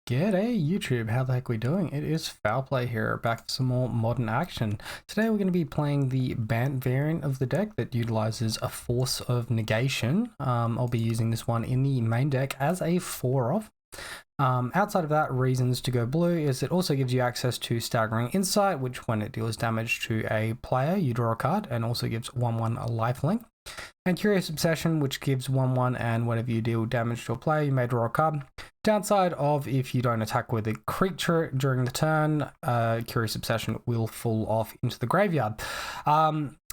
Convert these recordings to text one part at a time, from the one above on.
G'day YouTube, how the heck are we doing? It is Foul Play here, back to some more modern action. Today we're going to be playing the Bant variant of the deck that utilizes a Force of Negation. I'll be using this one in the main deck as a 4-off. Outside of that, reasons to go blue is it also gives you access to Staggering Insight, which when it deals damage to a player, you draw a card, and also gives 1/1 a lifelink. And Curious Obsession, which gives 1/1, and whenever you deal damage to a player, you may draw a card. Downside of if you don't attack with a creature during the turn, Curious Obsession will fall off into the graveyard.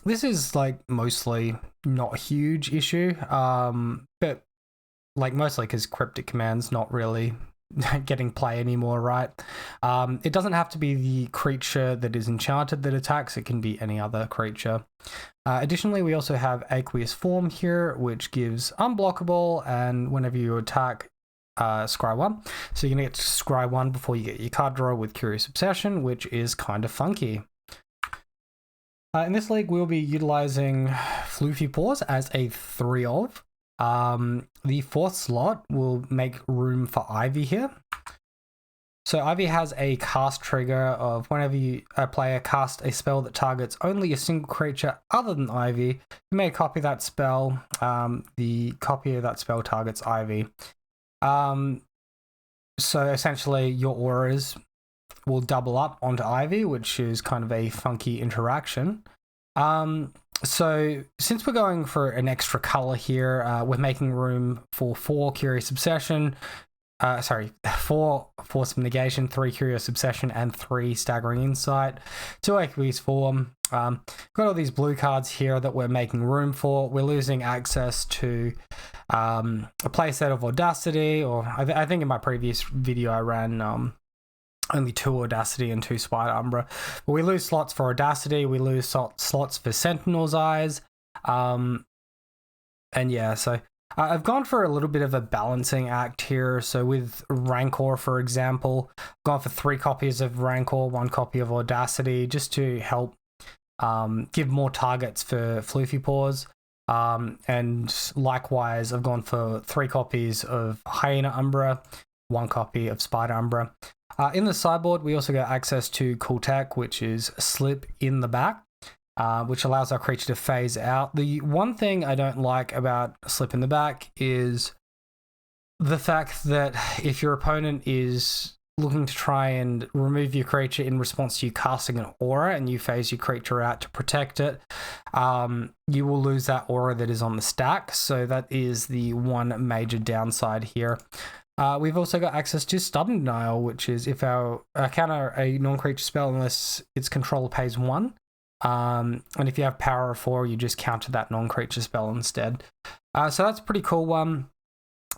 This is like mostly not a huge issue, but like mostly because Cryptic Command's not really getting play anymore, right? It doesn't have to be the creature that is enchanted that attacks, it can be any other creature. Additionally, we also have Aqueous Form here, which gives unblockable, and whenever you attack, scry 1. So you're going to get to scry 1 before you get your card draw with Curious Obsession, which is kind of funky. In this league, we'll be utilizing Floofy Paws as a 3-of. The 4th slot will make room for Ivy here. So Ivy has a cast trigger of whenever a player casts a spell that targets only a single creature other than Ivy, you may copy that spell. The copy of that spell targets Ivy. So essentially your auras will double up onto Ivy, which is kind of a funky interaction. So since we're going for an extra color here, we're making room for 4 Curious Obsession, 4 Force of Negation, 3 Curious Obsession, and 3 Staggering Insight, 2 Aqueous Form. Got all these blue cards here that we're making room for. We're losing access to a playset of Audacity, or I think in my previous video I ran only 2 Audacity and 2 Spider Umbra. But we lose slots for Audacity, we lose slots for Sentinel's Eyes. And yeah, so I've gone for a little bit of a balancing act here. So with Rancor, for example, I've gone for 3 copies of Rancor, 1 copy of Audacity, just to help give more targets for Floofy Paws. And likewise, I've gone for 3 copies of Hyena Umbra, 1 copy of Spider Umbra. In the sideboard, we also get access to Cool Tech, which is Slip in the back, which allows our creature to phase out. The one thing I don't like about Slip in the back is the fact that if your opponent is looking to try and remove your creature in response to you casting an aura and you phase your creature out to protect it, you will lose that aura that is on the stack. So that is the one major downside here. We've also got access to Stubborn Denial, which is if our counter a non-creature spell unless its controller pays 1. And if you have power of 4, you just counter that non-creature spell instead. So that's a pretty cool one.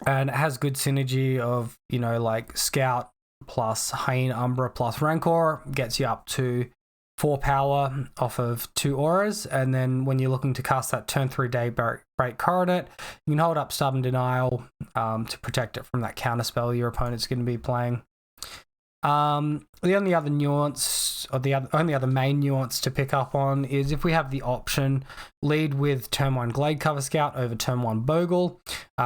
And it has good synergy of, you know, like Scout plus Hyena Umbra plus Rancor gets you up to 4 power off of 2 auras, and then when you're looking to cast that turn 3 Daybreak Coronet, you can hold up Stubborn Denial to protect it from that counterspell your opponent's going to be playing. The only other nuance, or the only other main nuance to pick up on is if we have the option, lead with turn 1 Glade Cover Scout over turn 1 Bogle,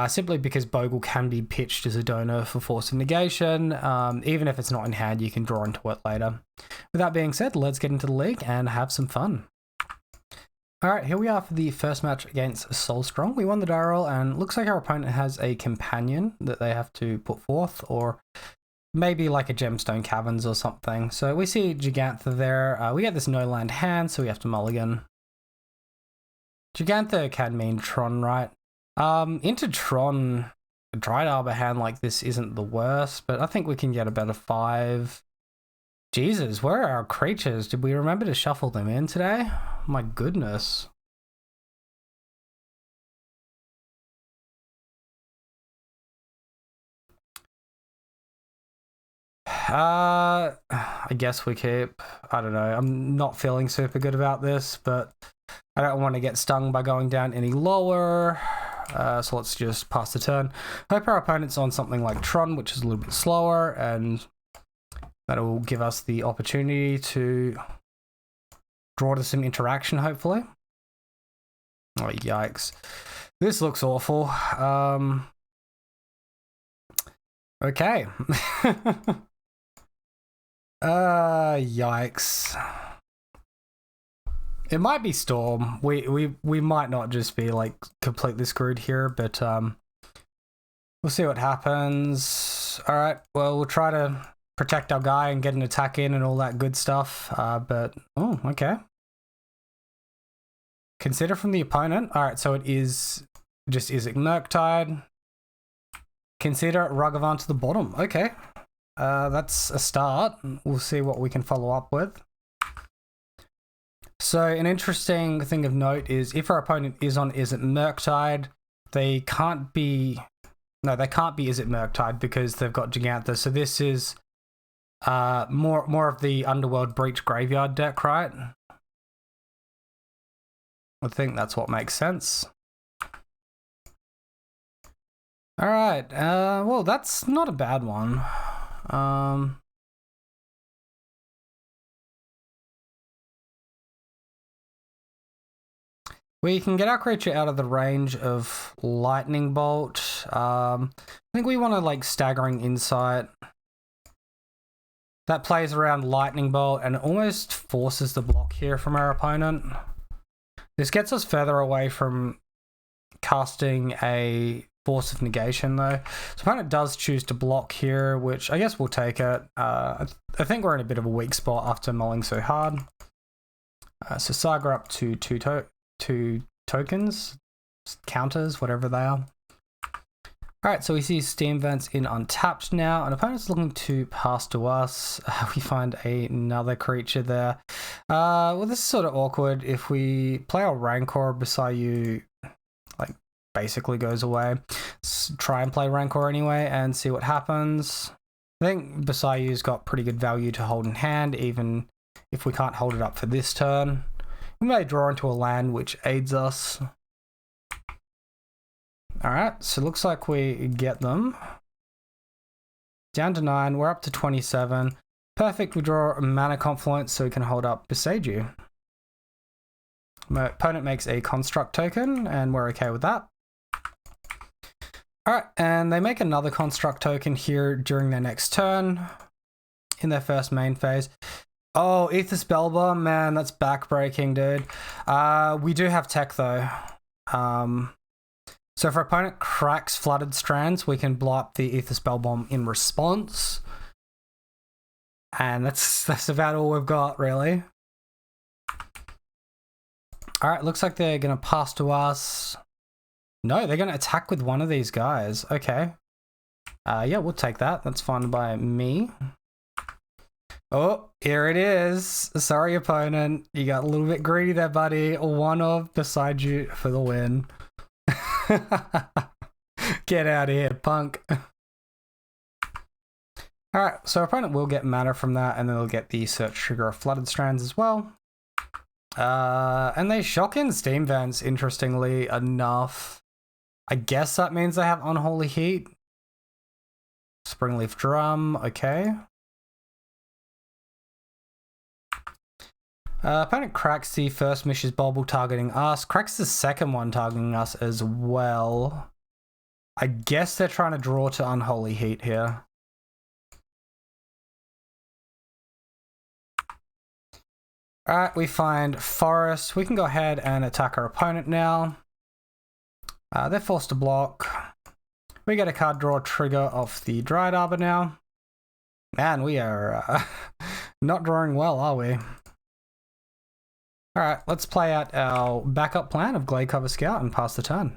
simply because Bogle can be pitched as a donor for Force of Negation. Even if it's not in hand, you can draw into it later. With that being said, let's get into the league and have some fun. Alright, here we are for the first match against Soulstrong. We won the die roll, and looks like our opponent has a companion that they have to put forth, or maybe like a Gemstone Caverns or something. So we see Gigantha there. We get this no land hand, so we have to mulligan. Gigantha can mean Tron, right? Into Tron, a Dried Arbor hand like this isn't the worst, but I think we can get a better 5. Jesus, where are our creatures? Did we remember to shuffle them in today? My goodness. I guess we keep. I don't know. I'm not feeling super good about this, but I don't want to get stung by going down any lower. So let's just pass the turn. Hope our opponent's on something like Tron, which is a little bit slower, and that will give us the opportunity to draw to some interaction, hopefully. Oh, yikes. This looks awful. Okay. Yikes. It might be Storm. We might not just be like completely screwed here, but we'll see what happens. All right. Well, we'll try to protect our guy and get an attack in and all that good stuff. But oh, okay. Consider from the opponent. All right. So it is just Izzet Murktide. Consider Ragavan to the bottom. Okay. That's a start. We'll see what we can follow up with. So an interesting thing of note is if our opponent is on Izzet Murktide, they can't be Izzet Murktide because they've got Gigantha. So this is more of the Underworld Breach Graveyard deck, right? I think that's what makes sense. All right. Well, that's not a bad one. We can get our creature out of the range of Lightning Bolt. I think we want to like Staggering Insight. That plays around Lightning Bolt and almost forces the block here from our opponent. This gets us further away from casting a Force of Negation though. So opponent does choose to block here, which I guess we'll take it. I think we're in a bit of a weak spot after mulling so hard. So Saga up to two tokens, counters, whatever they are. Alright, so we see Steam Vents in untapped now, and opponent's looking to pass to us. We find another creature there. Well, this is sort of awkward. If we play our Rancor, Basayu like basically goes away. Let's try and play Rancor anyway and see what happens. I think Basayu's got pretty good value to hold in hand, even if we can't hold it up for this turn. We may draw into a land which aids us. Alright, so it looks like we get them. Down to 9, we're up to 27. Perfect, we draw a Mana Confluence so we can hold up Boseiju. My opponent makes a Construct token, and we're okay with that. Alright, and they make another Construct token here during their next turn, in their first main phase. Oh, Aether Spellbomb, man, that's backbreaking, dude. We do have tech, though. So if our opponent cracks Flooded Strands, we can blow up the Aether Spellbomb in response. And that's about all we've got, really. Alright, looks like they're going to pass to us. No, they're going to attack with one of these guys. Okay. Yeah, we'll take that. That's fine by me. Oh, here it is. Sorry, opponent. You got a little bit greedy there, buddy. One of Boseiju for the win. Get out of here, punk. Alright, so our opponent will get mana from that, and then they'll get the search trigger of Flooded Strands as well. And they shock in Steam Vents, interestingly enough. I guess that means they have Unholy Heat. Springleaf Drum, okay. Opponent cracks the first Mish's Bauble targeting us, cracks the second one targeting us as well. I guess they're trying to draw to Unholy Heat here. Alright, we find Forest. We can go ahead and attack our opponent now. They're forced to block. We get a card draw trigger off the Dryad Arbor now. Man, we are not drawing well, are we? Alright, let's play out our backup plan of Gladecover Scout and pass the turn.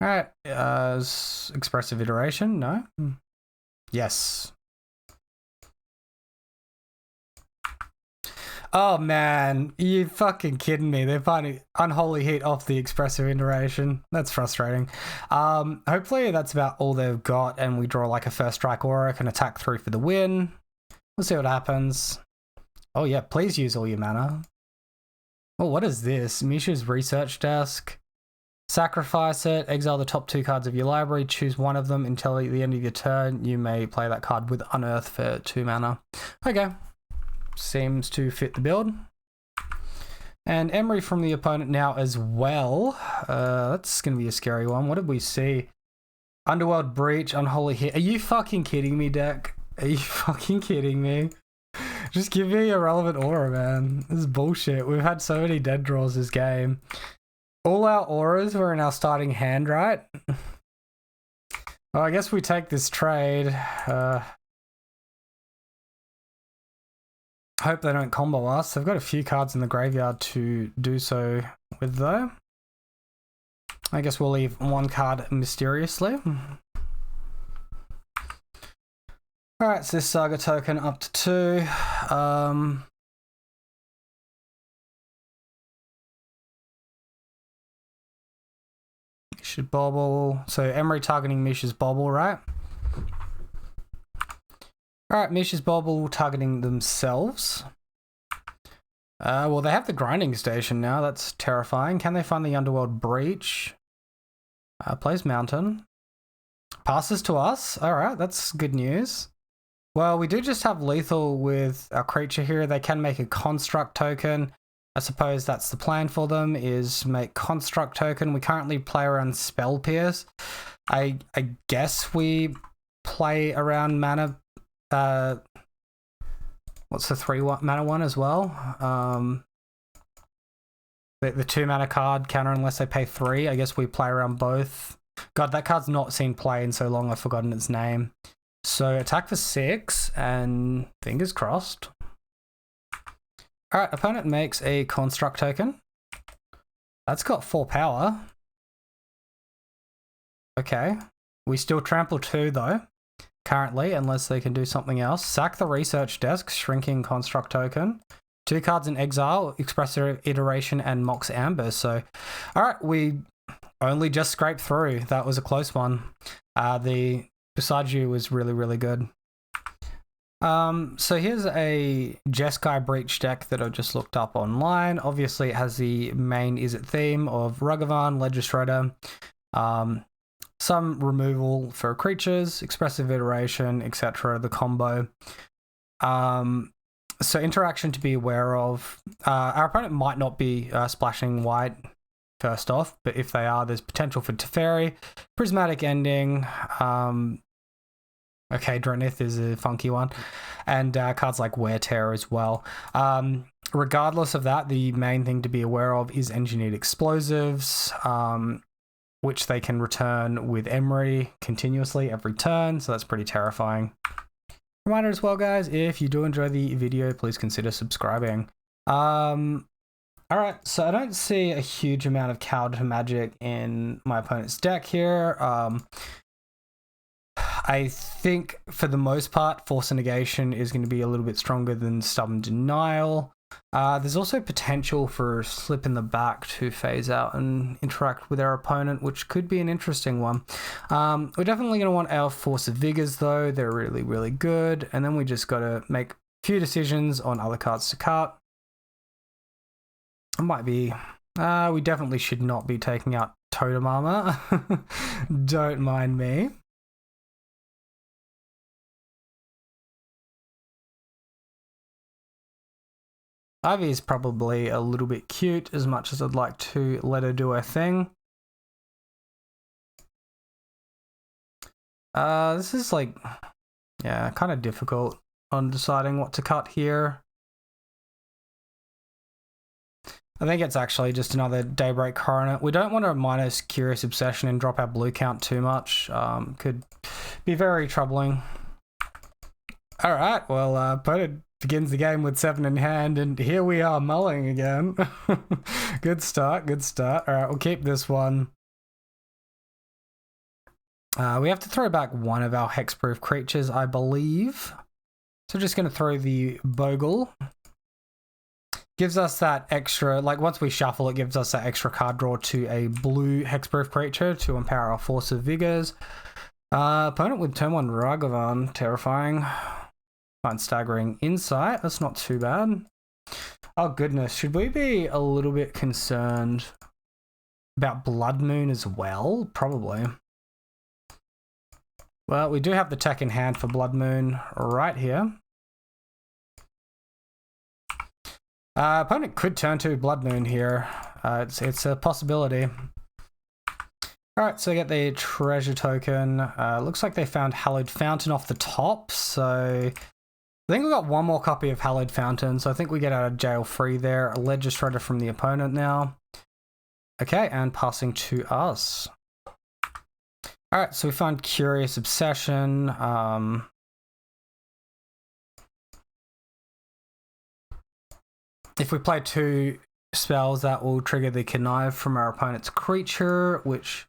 Alright, Expressive Iteration, no? Yes. Oh man, you fucking kidding me. They're finding Unholy Heat off the Expressive Iteration. That's frustrating. Hopefully that's about all they've got and we draw like a first strike aura and attack 3 for the win. We'll see what happens. Oh yeah, please use all your mana. Oh, what is this? Misha's Research Desk. Sacrifice it, exile the top 2 cards of your library, choose one of them until the end of your turn. You may play that card with Unearth for 2 mana. Okay. Seems to fit the build. And Emery from the opponent now as well. That's going to be a scary one. What did we see? Underworld Breach, Unholy Hit. Are you fucking kidding me, deck? Are you fucking kidding me? Just give me a relevant aura, man. This is bullshit. We've had so many dead draws this game. All our auras were in our starting hand, right? Well, I guess we take this trade. Hope they don't combo us. They've got a few cards in the graveyard to do so with, though. I guess we'll leave one card mysteriously. Alright, so this Saga token up to 2. Should bobble. So Emery targeting Misha's bobble, right? Alright, Misha's bobble targeting themselves. Well, they have the grinding station now. That's terrifying. Can they find the Underworld Breach? Plays Mountain. Passes to us. Alright, that's good news. Well, we do just have lethal with our creature here. They can make a construct token. I suppose that's the plan for them, is make construct token. We currently play around Spell Pierce. I guess we play around mana. What's the 3 mana one as well? The 2 mana card counter unless they pay 3. I guess we play around both. God, that card's not seen play in so long. I've forgotten its name. So attack for 6 and fingers crossed. Alright, opponent makes a construct token. That's got 4 power. Okay. We still trample 2 though, currently, unless they can do something else. Sack the research desk, shrinking construct token. 2 cards in exile, Expressive Iteration and Mox Amber. So, alright, we only just scraped through. That was a close one. The Beside You was really, really good. So here's a Jeskai Breach deck that I just looked up online. Obviously, it has the main Izzet theme of Ragavan, Legislator, some removal for creatures, Expressive Iteration, etc. The combo. So interaction to be aware of. Our opponent might not be splashing white first off, but if they are, there's potential for Teferi, Prismatic Ending. Okay, Dronith is a funky one. And cards like Wear Tear as well. Regardless of that, the main thing to be aware of is Engineered Explosives, which they can return with Emery continuously every turn, so that's pretty terrifying. Reminder as well, guys, if you do enjoy the video, please consider subscribing. Alright, so I don't see a huge amount of counter magic in my opponent's deck here. I think for the most part, Force of Negation is going to be a little bit stronger than Stubborn Denial. There's also potential for Slip in the Back to phase out and interact with our opponent, which could be an interesting one. We're definitely going to want our Force of Vigors though. They're really, really good. And then we just got to make a few decisions on other cards to cut. It might be... we definitely should not be taking out Totem Armor. Don't mind me. Ivy is probably a little bit cute, as much as I'd like to let her do her thing. This is like, yeah, kind of difficult on deciding what to cut here. I think it's actually just another Daybreak Coronet. We don't want to minus Curious Obsession and drop our blue count too much. Could be very troubling. Alright, well, opponent begins the game with 7 in hand, and here we are mulling again. Good start, good start. Alright, we'll keep this one. We have to throw back one of our hexproof creatures, I believe. So just going to throw the Bogle. Gives us that extra, like once we shuffle, it gives us that extra card draw to a blue hexproof creature to empower our Force of Vigors. Opponent with turn 1 Ragavan, terrifying. Find Staggering Insight, that's not too bad. Oh goodness, should we be a little bit concerned about Blood Moon as well? Probably. Well, we do have the tech in hand for Blood Moon right here. Opponent could turn to Blood Moon here. It's a possibility. Alright, so we get the treasure token. Looks like they found Hallowed Fountain off the top, so I think we got one more copy of Hallowed Fountain, so I think we get out of jail free there. A Ledger Shredder from the opponent now. Okay, and passing to us. Alright, so we found Curious Obsession. If we play 2 spells, that will trigger the Connive from our opponent's creature, which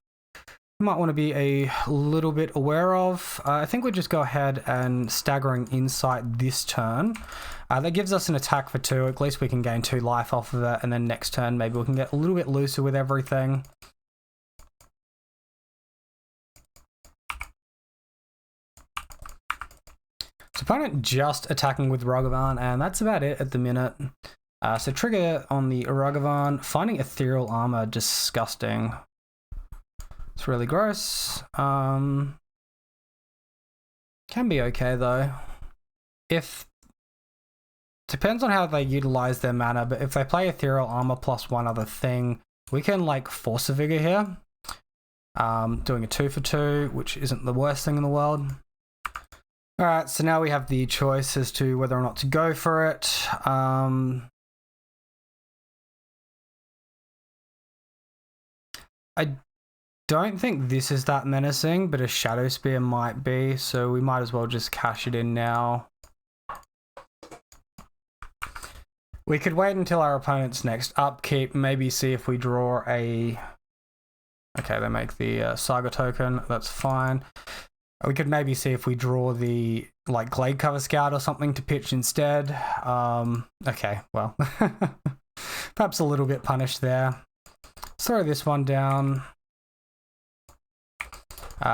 you might want to be a little bit aware of. I think we'll just go ahead and Staggering Insight this turn. That gives us an attack for 2. At least we can gain 2 life off of it, and then next turn maybe we can get a little bit looser with everything. So opponent just attacking with Ragavan, and that's about it at the minute. So trigger on the Ragavan, finding Ethereal Armor, disgusting. It's really gross. Can be okay though. Depends on how they utilize their mana, but if they play Ethereal Armor plus one other thing, we can like Force a Vigor here. Doing a 2 for 2, which isn't the worst thing in the world. Alright, so now we have the choice as to whether or not to go for it. I don't think this is that menacing, but a Shadow Spear might be, so we might as well just cash it in now. We could wait until our opponent's next upkeep, maybe see if we draw a... Okay, they make the Saga token, that's fine. We could maybe see if we draw the like Glade Cover Scout or something to pitch instead. Okay, well, perhaps a little bit punished there. Let's throw this one down.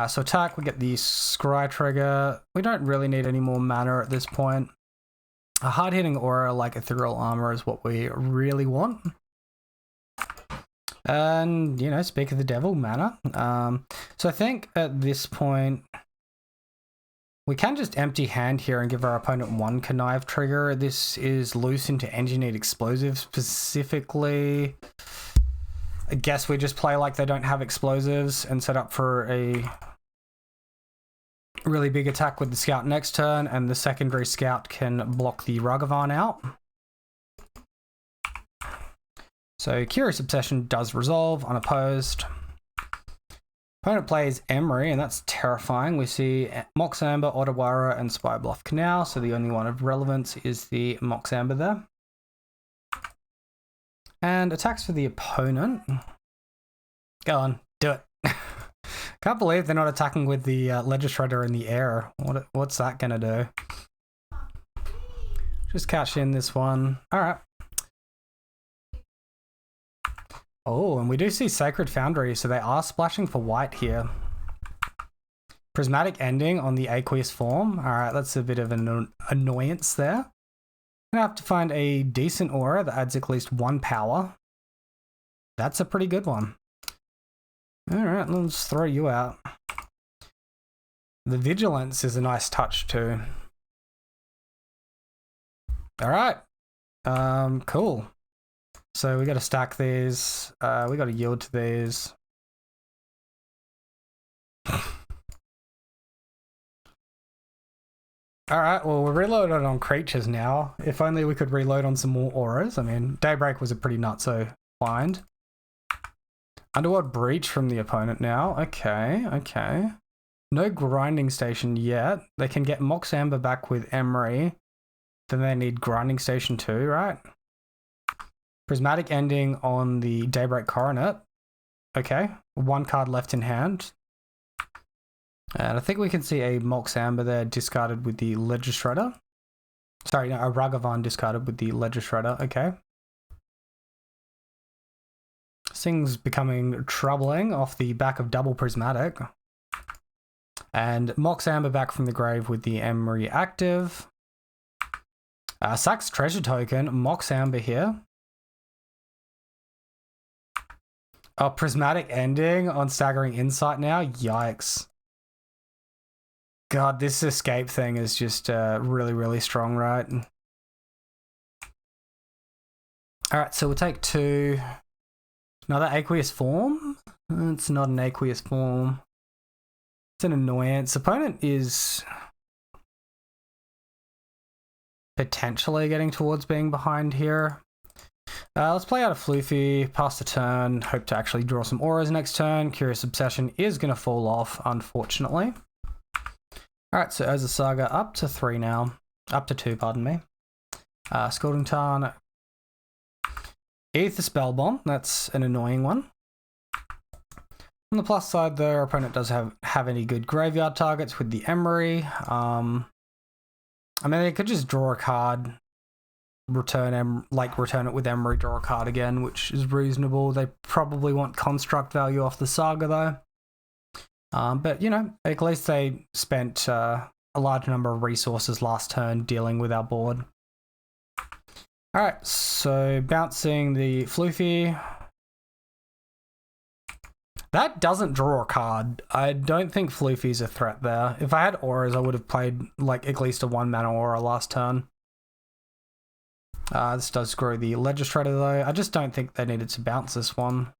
So attack, we get the Scry trigger. We don't really need any more mana at this point. A hard-hitting aura like Ethereal Armor is what we really want. And, you know, speak of the devil, mana. So I think at this point, we can just empty hand here and give our opponent 1 Connive trigger. This is loose into Engineered Explosives specifically. I guess we just play like they don't have explosives and set up for a really big attack with the Scout next turn, and the secondary Scout can block the Ragavan out. So Curious Obsession does resolve unopposed. Opponent plays Emery, and that's terrifying. We see Mox Amber, Ottawara, and Spy Bluff Canal, so the only one of relevance is the Mox Amber there. And attacks for the opponent. Go on, do it. Can't believe they're not attacking with the Ledger Shredder in the air. What's that gonna do? Just cash in this one. Alright. Oh, and we do see Sacred Foundry, so they are splashing for white here. Prismatic Ending on the Aqueous form. Alright, that's a bit of an annoyance there. Gonna have to find a decent aura that adds at least 1 power. That's a pretty good one. Alright, let's throw you out. The Vigilance is a nice touch too. Alright. Cool. So we gotta stack these. We gotta yield to these. Alright, well, we're reloaded on creatures now. If only we could reload on some more auras. I mean, Daybreak was a pretty nutso find. Underworld Breach from the opponent now. Okay, okay. No Grinding Station yet. They can get Mox Amber back with Emery. Then they need Grinding Station too, right? Prismatic Ending on the Daybreak Coronet. Okay, 1 card left in hand. And I think we can see a Mox Amber there discarded with the Ledger Shredder. Sorry, no, a Ragavan discarded with the Ledger Shredder. Okay. This thing's becoming troubling off the back of double Prismatic. And Mox Amber back from the grave with the Emery active. Sacks Treasure Token, Mox Amber here. Oh, Prismatic Ending on Staggering Insight now. Yikes. God, this escape thing is just really, really strong, right? Alright, so we'll take 2. Another Aqueous form. It's not an aqueous form. It's an annoyance. Opponent is potentially getting towards being behind here. Let's play out a Floofy, pass the turn, hope to actually draw some auras next turn. Curious Obsession is going to fall off, unfortunately. Alright, so Urza Saga up to 3 now. Up to 2, pardon me. Scalding Tarn. Aether Spell Bomb, that's an annoying one. On the plus side though, our opponent doesn't have any good graveyard targets with the Emery. I mean, they could just draw a card, return it with Emery, draw a card again, which is reasonable. They probably want construct value off the Saga though. But you know, at least they spent a large number of resources last turn dealing with our board. Alright, so bouncing the Floofy. That doesn't draw a card. I don't think Floofy's a threat there. If I had auras, I would have played like at least a 1-mana aura last turn. This does grow the Legislator though. I just don't think they needed to bounce this one.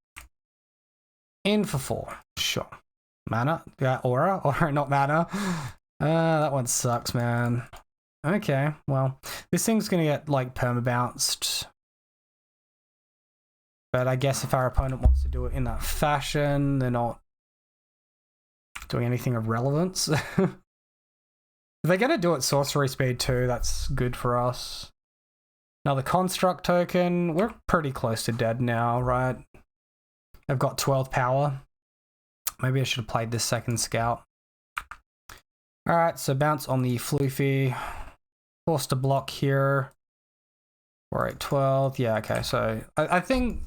In for 4, sure. Mana? Yeah, aura? Aura, not mana. That one sucks, man. Okay, well, this thing's gonna get like perma-bounced. But I guess if our opponent wants to do it in that fashion, they're not doing anything of relevance. If they're going to do it sorcery speed too, that's good for us. Another construct token. We're pretty close to dead now, right? I've got 12 power. Maybe I should have played this second scout. Alright, so bounce on the Floofy. Forced to block here. 4, 8, 12. Yeah, okay, so I think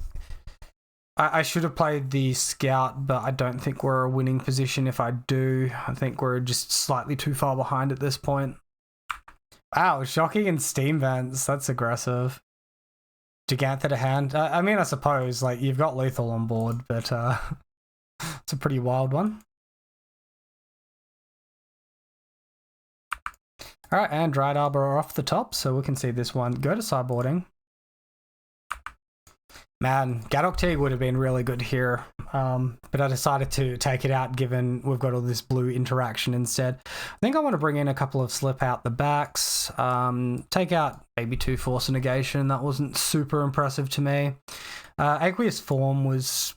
I should have played the scout, but I don't think we're a winning position if I do. I think we're just slightly too far behind at this point. Wow, shocking and steam vents. That's aggressive. Gigantha to hand. I mean, I suppose, like, you've got lethal on board, but it's a pretty wild one. Alright, and Dried Arbor are off the top, so we can see this one go to sideboarding. Man, Gadok Teague would have been really good here, but I decided to take it out given we've got all this blue interaction instead. I think I want to bring in a couple of slip out the backs, take out maybe 2 Force Negation. That wasn't super impressive to me. Aqueous Form was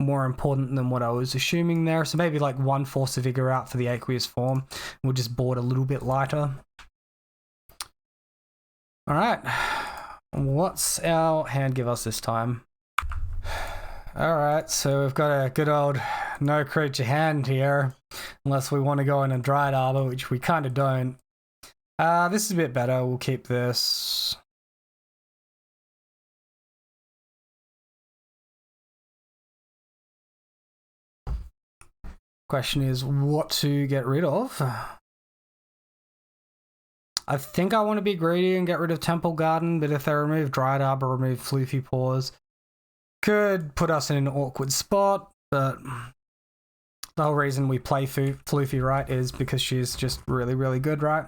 more important than what I was assuming there, so maybe like 1 Force of Vigor out for the Aqueous Form. We'll just board a little bit lighter. Alright. What's our hand give us this time? Alright, so we've got a good old no creature hand here. Unless we want to go in a Dried Arbor, which we kind of don't. This is a bit better. We'll keep this. Question is what to get rid of. I think I want to be greedy and get rid of Temple Garden, but if they remove Dried Arbor, remove Floofy Paws, could put us in an awkward spot, but the whole reason we play Floofy, right, is because she's just really, really good, right?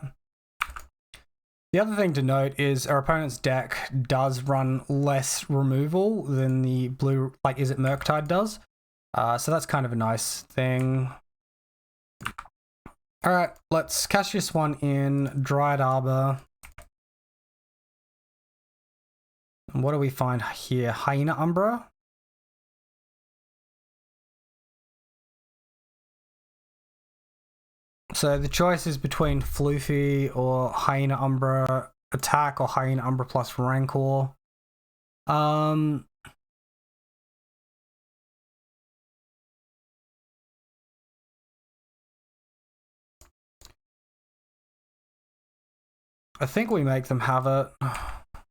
The other thing to note is our opponent's deck does run less removal than the blue, like, is it Murktide does? So that's kind of a nice thing. Alright, let's catch this one in Dried Arbor. And what do we find here? Hyena Umbra? So the choice is between Floofy or Hyena Umbra attack or Hyena Umbra plus Rancor. I think we make them have it.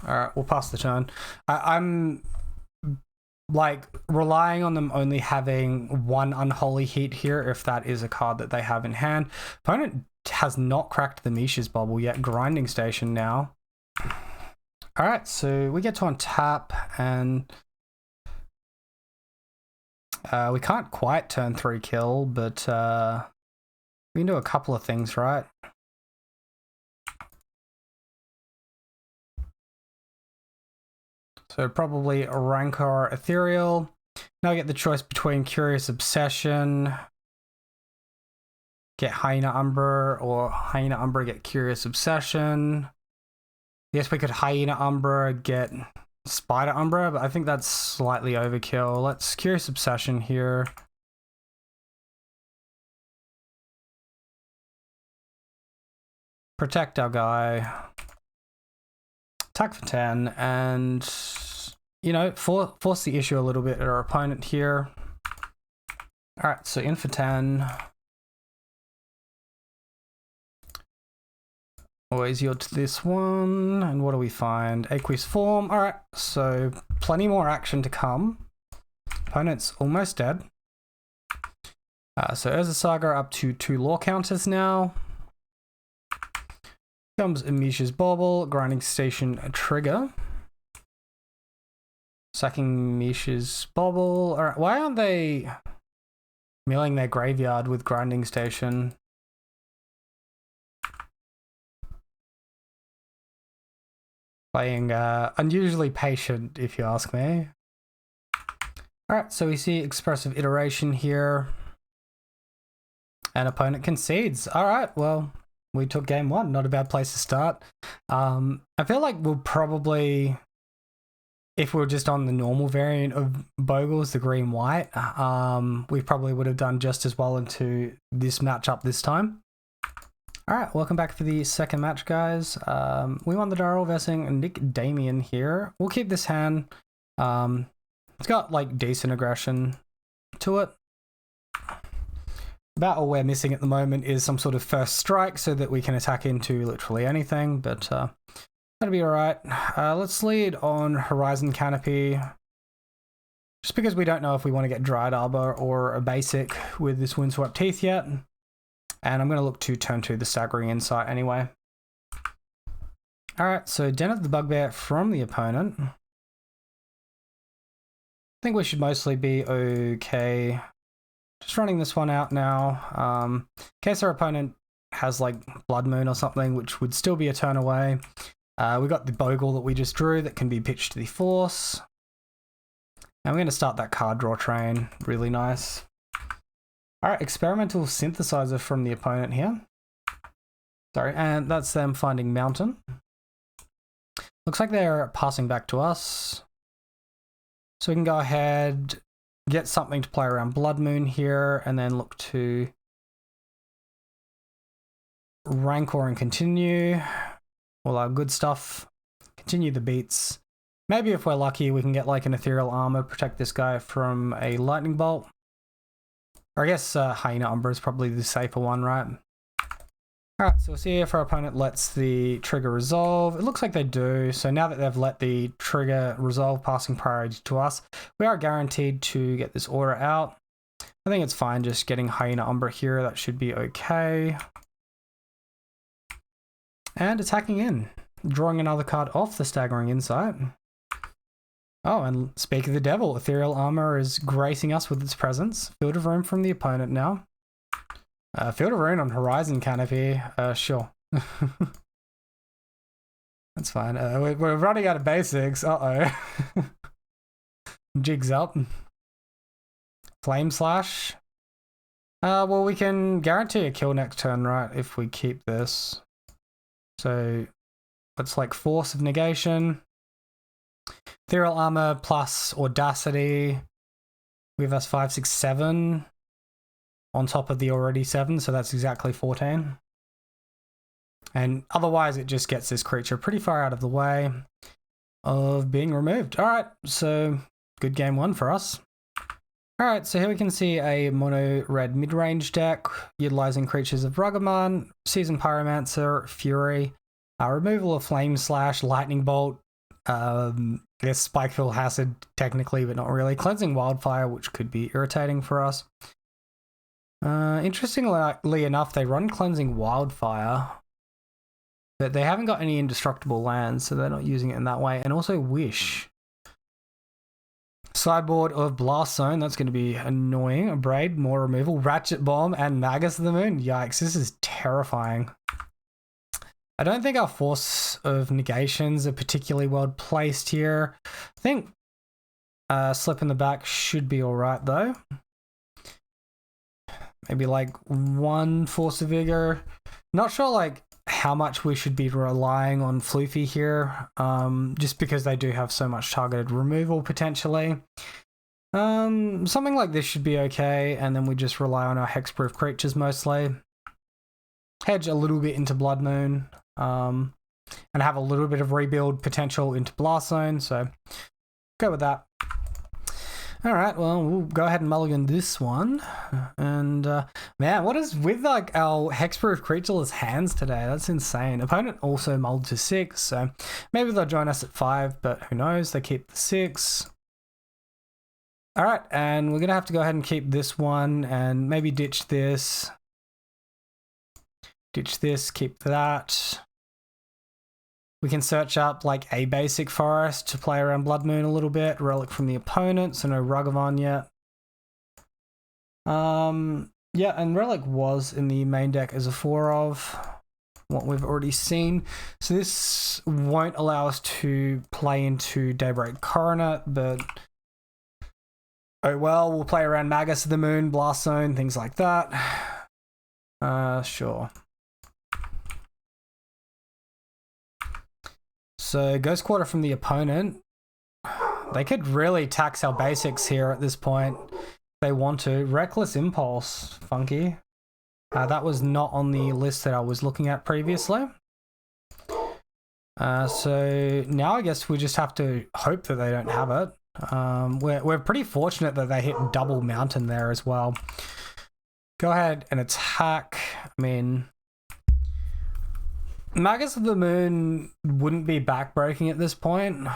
Alright, we'll pass the turn. I'm like relying on them only having 1 Unholy Heat here if that is a card that they have in hand. Opponent has not cracked the Mishra's Bubble yet. Grinding Station now. Alright, so we get to untap and we can't quite turn 3 kill, but we can do a couple of things, right? So probably a Rancor Ethereal. Now I get the choice between Curious Obsession, get Hyena Umbra, or Hyena Umbra, get Curious Obsession. Yes, we could Hyena Umbra, get Spider Umbra, but I think that's slightly overkill. Let's Curious Obsession here. Protect our guy. Attack for 10, and, you know, force the issue a little bit at our opponent here. Alright, so in for 10. Always yield to this one, and what do we find? Aqueous Form. Alright, so plenty more action to come. Opponent's almost dead. So Urza Saga up to 2 law counters now. Comes Amisha's Bobble, Grinding Station Trigger. Sacking Misha's Bobble. Alright, why aren't they milling their graveyard with Grinding Station? Playing unusually patient, if you ask me. Alright, so we see Expressive Iteration here. And opponent concedes. Alright, well, we took game 1. Not a bad place to start. I feel like we'll probably, if we were just on the normal variant of Bogles, the green-white, we probably would have done just as well into this matchup this time. Alright, welcome back for the second match, guys. We won the Darrell versus Nick Damien here. We'll keep this hand. It's got, like, decent aggression to it. About all we're missing at the moment is some sort of first strike so that we can attack into literally anything, but that'll be alright. Let's lead on Horizon Canopy. Just because we don't know if we want to get Dried Arbor or a basic with this Windswept Teeth yet. And I'm going to look to turn 2 the Staggering Insight anyway. Alright, so Den of the Bugbear from the opponent. I think we should mostly be okay. Just running this one out now. In case our opponent has like Blood Moon or something, which would still be a turn away. We got the Bogle that we just drew that can be pitched to the Force. And we're going to start that card draw train. Really nice. Alright, Experimental Synthesizer from the opponent here. Sorry, and that's them finding Mountain. Looks like they're passing back to us. So we can go ahead, get something to play around Blood Moon here, and then look to Rancor and continue. All our good stuff. Continue the beats. Maybe if we're lucky, we can get like an Ethereal Armor, protect this guy from a Lightning Bolt. Or I guess Hyena Umbra is probably the safer one, right? Alright, so we'll see if our opponent lets the trigger resolve. It looks like they do. So now that they've let the trigger resolve, passing priority to us, we are guaranteed to get this order out. I think it's fine just getting Hyena Umbra here. That should be okay. And attacking in. Drawing another card off the Staggering Insight. Oh, and speak of the devil, Ethereal Armor is gracing us with its presence. Field of Ruin from the opponent now. Field of Ruin on Horizon Canopy. Sure. That's fine. We're running out of basics. Uh-oh. Jigs up. Flame Slash. Well, we can guarantee a kill next turn, right, if we keep this. So, it's like Force of Negation. Ethereal Armor plus Audacity. We have us 5, 6, 7 on top of the already 7, so that's exactly 14. And otherwise it just gets this creature pretty far out of the way of being removed. Alright, so good game 1 for us. Alright, so here we can see a mono red midrange deck utilizing creatures of Ruggedman, Seasoned Pyromancer, Fury, removal of Flame Slash, Lightning Bolt, I guess Spikefill Acid technically, but not really. Cleansing Wildfire, which could be irritating for us. Interestingly enough, they run Cleansing Wildfire, but they haven't got any indestructible lands, so they're not using it in that way. And also Wish. Sideboard of Blast Zone, that's going to be annoying. A Braid, more removal. Ratchet Bomb and Magus of the Moon. Yikes, this is terrifying. I don't think our Force of Negations are particularly well placed here. I think Slip in the back should be alright though. Maybe like 1 Force of Vigor. Not sure like how much we should be relying on Floofy here, just because they do have so much targeted removal potentially. Something like this should be okay, and then we just rely on our hexproof creatures mostly. Hedge a little bit into Blood Moon, and have a little bit of rebuild potential into Blast Zone, so go with that. Alright, well, we'll go ahead and mulligan this one. And, man, what is with, like, our hexproof creatureless hands today? That's insane. Opponent also mulled to 6, so maybe they'll join us at 5, but who knows? They keep the 6. Alright, and we're going to have to go ahead and keep this one and maybe ditch this. Ditch this, keep that. We can search up like a basic forest to play around Blood Moon a little bit. Relic from the opponent, so no Ragavan yet. Yeah, and Relic was in the main deck as a 4 of what we've already seen. So this won't allow us to play into Daybreak Coronet, but oh well, we'll play around Magus of the Moon, Blast Zone, things like that. Sure. So Ghost Quarter from the opponent. They could really tax our basics here at this point if they want to. Reckless Impulse, funky. That was not on the list that I was looking at previously. So now I guess we just have to hope that they don't have it. We're pretty fortunate that they hit double Mountain there as well. Go ahead and attack. I mean, Magus of the Moon wouldn't be backbreaking at this point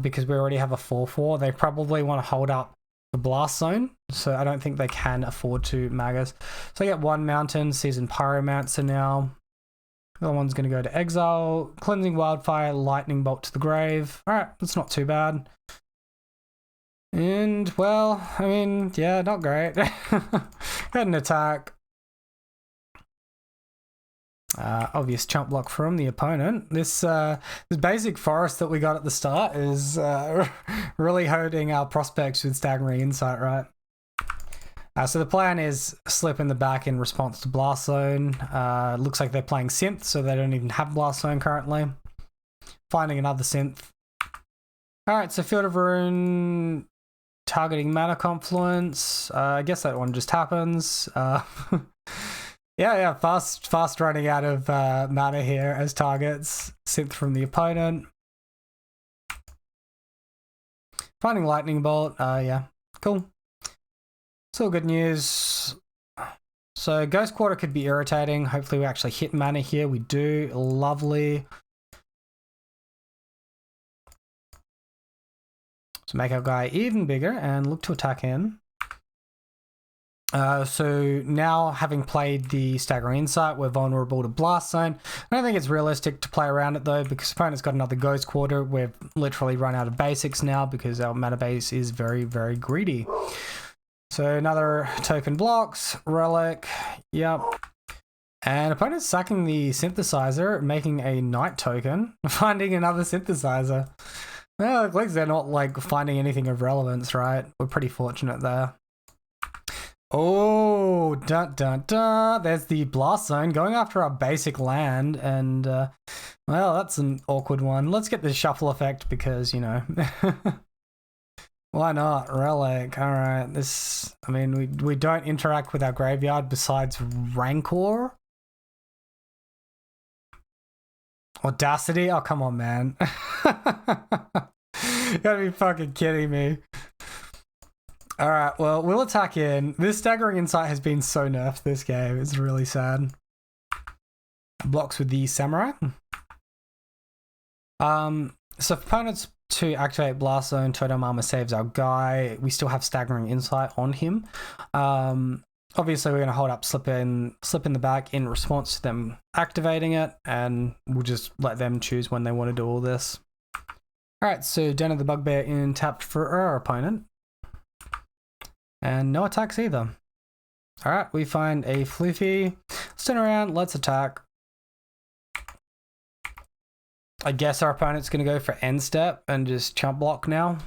because we already have a 4/4. They probably want to hold up the Blast Zone, so I don't think they can afford to Magus. So I get 1 Mountain, Seasoned Pyromancer now. The other one's going to go to Exile, Cleansing Wildfire, Lightning Bolt to the grave. Alright, that's not too bad. And, well, I mean, yeah, not great. Go ahead and attack. Obvious chump block from the opponent. This basic forest that we got at the start is really hurting our prospects with Staggering Insight, right? So the plan is slip in the back in response to Blast Zone. Looks like they're playing Synth, so they don't even have Blast Zone currently. Finding another Synth. Alright, so Field of Ruin targeting Mana Confluence. I guess that one just happens. Yeah, fast running out of mana here as targets. Synth from the opponent. Finding Lightning Bolt, yeah, cool. It's all good news. So Ghost Quarter could be irritating. Hopefully we actually hit mana here. We do, lovely. So make our guy even bigger and look to attack in. So now, having played the Staggering Insight, we're vulnerable to Blast Zone. I don't think it's realistic to play around it though, because opponent's got another Ghost Quarter. We've literally run out of basics now because our mana base is very, very greedy. So another token blocks, Relic, yep. And opponent's sacking the Synthesizer, making a Night token, finding another Synthesizer. Well, it looks like they're not like finding anything of relevance, right? We're pretty fortunate there. Oh, dun dun dun. There's the Blast Zone going after our basic land, and well, that's an awkward one. Let's get the shuffle effect because, you know, why not? Relic. All right. This, I mean, we don't interact with our graveyard besides Rancor. Audacity? Oh, come on, man. You gotta be fucking kidding me. Alright, well, we'll attack in. This Staggering Insight has been so nerfed this game. It's really sad. Blocks with the Samurai. So for opponents to activate Blast Zone, Totem Armor saves our guy. We still have Staggering Insight on him. Obviously, we're going to hold up slip in the back in response to them activating it, and we'll just let them choose when they want to do all this. Alright, so Den of the Bugbear in tapped for our opponent. And no attacks either. Alright, we find a Floofy. Let's turn around, let's attack. I guess our opponent's going to go for end step and just chump block now.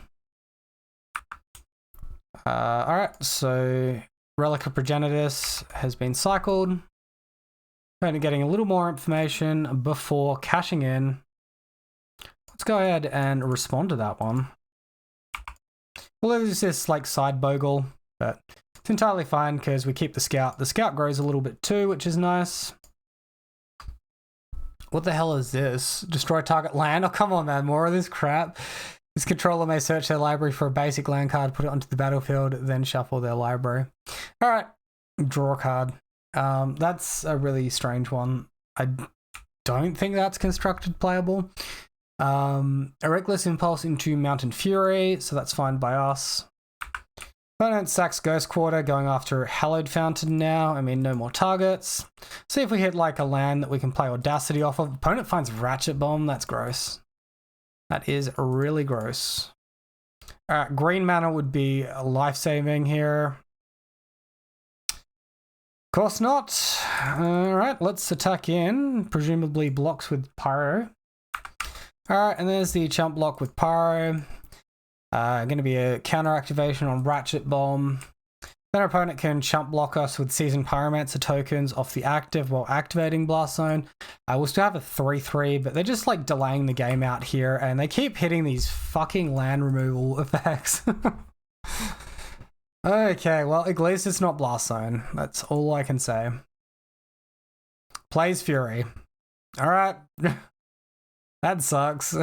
Alright, so Relic of Progenitus has been cycled. Kind of getting a little more information before cashing in. Let's go ahead and respond to that one. Well, there's this like side bogle, but it's entirely fine because we keep the scout. The scout grows a little bit too, which is nice. What the hell is this? Destroy target land? Oh, come on, man. More of this crap. This controller may search their library for a basic land card, put it onto the battlefield, then shuffle their library. All right. Draw a card. That's a really strange one. I don't think that's constructed playable. A Reckless Impulse into Mountain Fury, so that's fine by us. Opponent sacks Ghost Quarter, going after Hallowed Fountain now. I mean, no more targets. See if we hit like a land that we can play Audacity off of. Opponent finds Ratchet Bomb. That's gross. That is really gross. Alright, green mana would be life-saving here. Of course not. Alright, let's attack in. Presumably blocks with Pyro. Alright, and there's the chump block with Pyro. Going to be a counter activation on Ratchet Bomb. Then our opponent can chump block us with Seasoned Pyromancer tokens off the active while activating Blast Zone. We'll still have a 3/3, but they're just like delaying the game out here, and they keep hitting these fucking land removal effects. Okay, well, at least it's not Blast Zone. That's all I can say. Plays Fury. Alright. That sucks.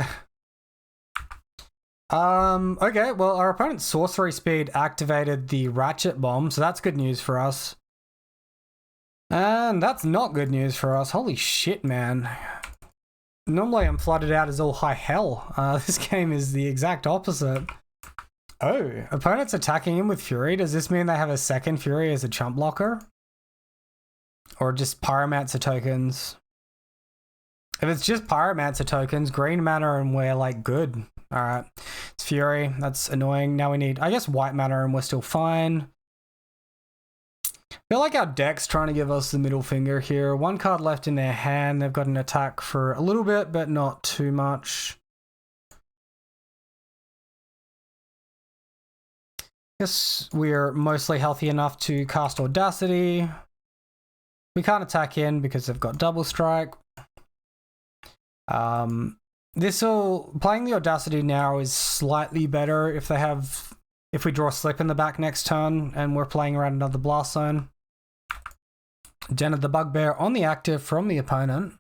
Okay, well, our opponent's sorcery speed activated the Ratchet Bomb, so that's good news for us. And that's not good news for us. Holy shit, man. Normally I'm flooded out as all high hell. This game is the exact opposite. Oh, opponent's attacking him with Fury. Does this mean they have a second Fury as a chump blocker? Or just Pyromancer tokens? If it's just Pyromancer tokens, green mana and we're like good. Alright, it's Fury. That's annoying. Now we need, I guess, white mana and we're still fine. I feel like our deck's trying to give us the middle finger here. One card left in their hand. They've got an attack for a little bit, but not too much. Guess we're mostly healthy enough to cast Audacity. We can't attack in because they've got Double Strike. Playing the Audacity now is slightly better if we draw Slip in the back next turn and we're playing around another Blast Zone. Den of the Bugbear on the active from the opponent.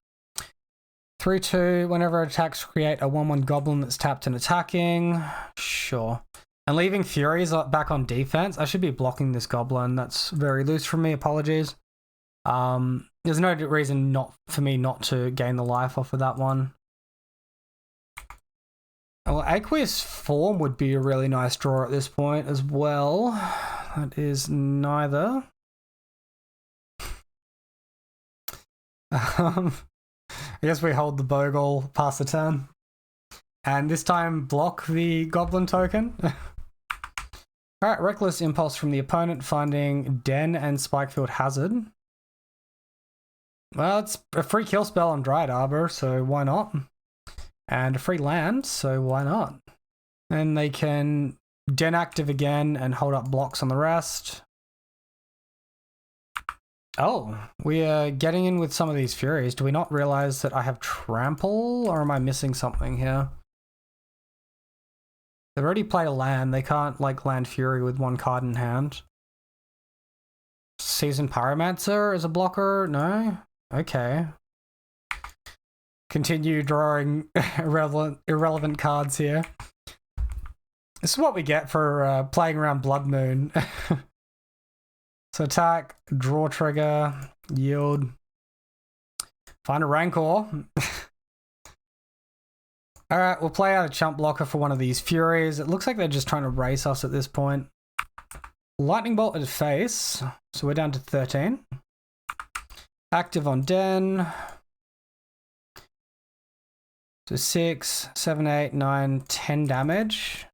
3/2, whenever attacks create a 1/1 goblin that's tapped and attacking. Sure. And leaving Furies back on defense. I should be blocking this goblin. That's very loose from me, apologies. There's no reason for me not to gain the life off of that one. Well, Aqueous Form would be a really nice draw at this point as well. That is neither. I guess we hold the Bogle past the turn. And this time block the Goblin token. Alright, Reckless Impulse from the opponent, finding Den and Spikefield Hazard. Well, it's a free kill spell on Dryad Arbor, so why not? And a free land, so why not? And they can Den active again and hold up blocks on the rest. Oh, we are getting in with some of these Furies. Do we not realize that I have Trample, or am I missing something here? They've already played a land. They can't, like, land Fury with one card in hand. Seasoned Pyromancer as a blocker? No? Okay. Continue drawing irrelevant cards here. This is what we get for playing around Blood Moon. So attack, draw trigger, yield. Find a Rancor. Alright, we'll play out a chump blocker for one of these Furies. It looks like they're just trying to race us at this point. Lightning Bolt at face. So we're down to 13. Active on Den. So 6, 7, 8, 9, 10 damage.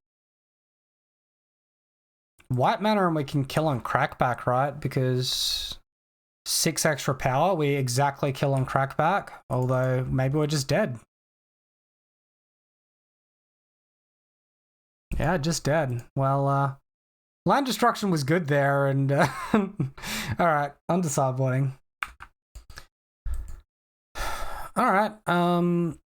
White mana and we can kill on Crackback, right? Because 6 extra power, we exactly kill on Crackback. Although maybe we're just dead. Yeah, just dead. Well, Land destruction was good there, and alright, on to sideboarding. Alright, I'm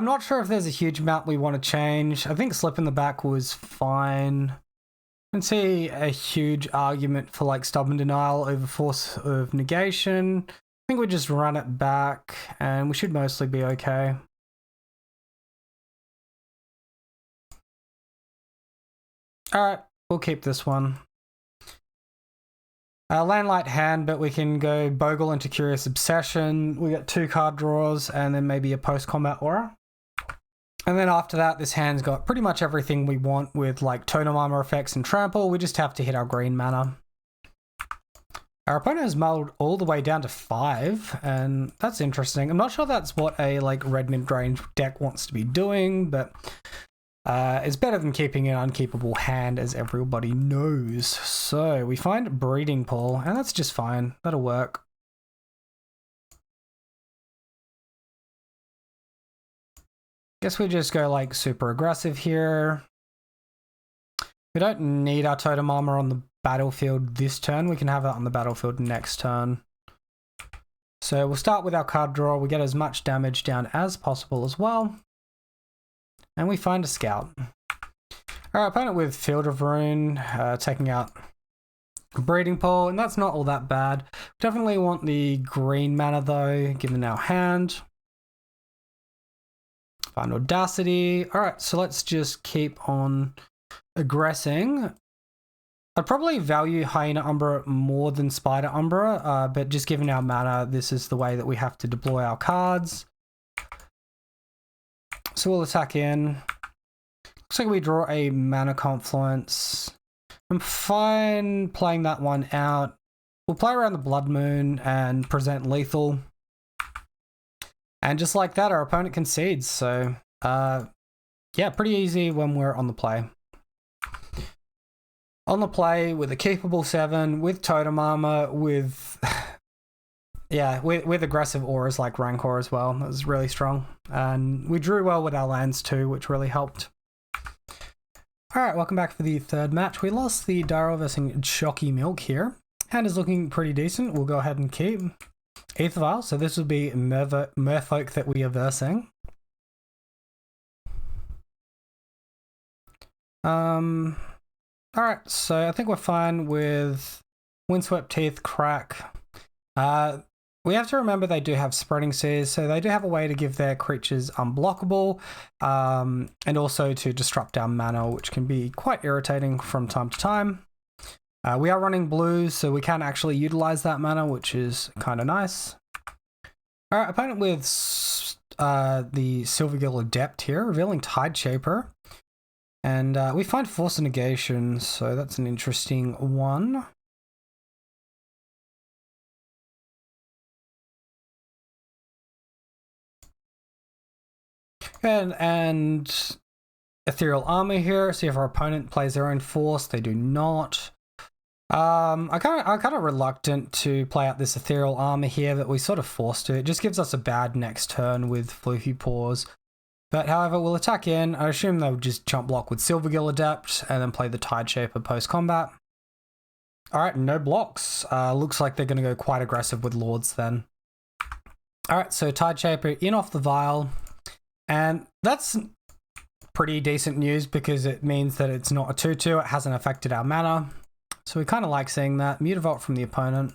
not sure if there's a huge amount we want to change. I think Slip in the Back was fine. I can see a huge argument for like Stubborn Denial over Force of Negation. I think we just run it back and we should mostly be okay. Alright, we'll keep this one. Landlight Hand, but we can go Bogle into Curious Obsession. We got 2 card draws and then maybe a post-combat aura. And then after that, this hand's got pretty much everything we want with like Totem Armor effects and Trample. We just have to hit our green mana. Our opponent has mulled all the way down to 5, and that's interesting. I'm not sure that's what a like red mid-range deck wants to be doing, but it's better than keeping an unkeepable hand, as everybody knows. So we find Breeding Pool, and that's just fine. That'll work. Guess we just go like super aggressive here. We don't need our Totem Armor on the battlefield this turn. We can have it on the battlefield next turn. So we'll start with our card draw. We get as much damage down as possible as well. And we find a Scout. Our opponent with Field of Rune, taking out Breeding Pool, and that's not all that bad. Definitely want the green mana though, given our hand. Find Audacity. Alright, so let's just keep on aggressing. I'd probably value Hyena Umbra more than Spider Umbra, but just given our mana, this is the way that we have to deploy our cards. So we'll attack in. Looks like we draw a Mana Confluence. I'm fine playing that one out. We'll play around the Blood Moon and present lethal. And just like that, our opponent concedes. So, yeah, pretty easy when we're on the play. On the play with a keepable 7, with Totem Armor, with yeah, with aggressive auras like Rancor as well. That was really strong. And we drew well with our lands too, which really helped. Alright, welcome back for the third match. We lost the Darrow versus Shocky Milk here. Hand is looking pretty decent. We'll go ahead and keep Aether Vial. So this will be Merfolk that we are versing. Alright, so I think we're fine with Windswept Teeth, Crack. We have to remember they do have Spreading Seas, so they do have a way to give their creatures unblockable, and also to disrupt our mana, which can be quite irritating from time to time. We are running blues, so we can actually utilize that mana, which is kind of nice. Alright, opponent with the Silvergill Adept here, revealing Tideshaper. And we find Force of Negation, so that's an interesting one. And Ethereal Armor here. See if our opponent plays their own force. They do not. I'm kind of reluctant to play out this Ethereal Armor here, but we sort of forced it. It just gives us a bad next turn with Floofy Paws. But however, we'll attack in. I assume they'll just jump block with Silvergill Adept and then play the Tideshaper post-combat. Alright, no blocks. Looks like they're going to go quite aggressive with Lords then. Alright, so Tideshaper in off the Vial. And that's pretty decent news because it means that it's not a 2-2. It hasn't affected our mana. So we kind of like seeing that. Mutavault from the opponent.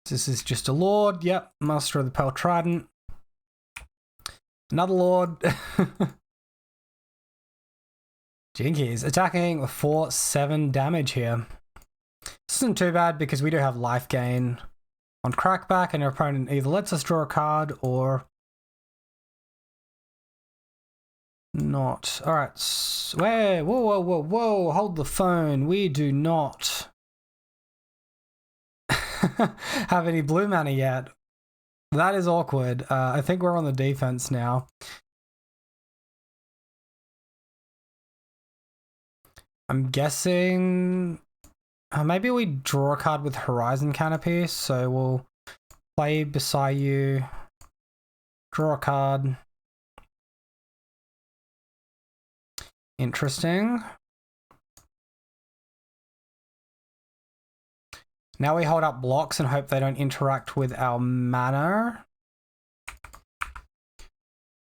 This is just a Lord. Yep, Master of the Pearl Trident. Another Lord. Jinkies attacking for 7 damage here. This isn't too bad because we do have life gain on Crackback, and our opponent either lets us draw a card or not. Alright, whoa, hold the phone. We do not have any blue mana yet. That is awkward. I think we're on the defense now. I'm guessing maybe we draw a card with Horizon Canopy, so we'll play beside you, draw a card. Interesting. Now we hold up blocks and hope they don't interact with our mana.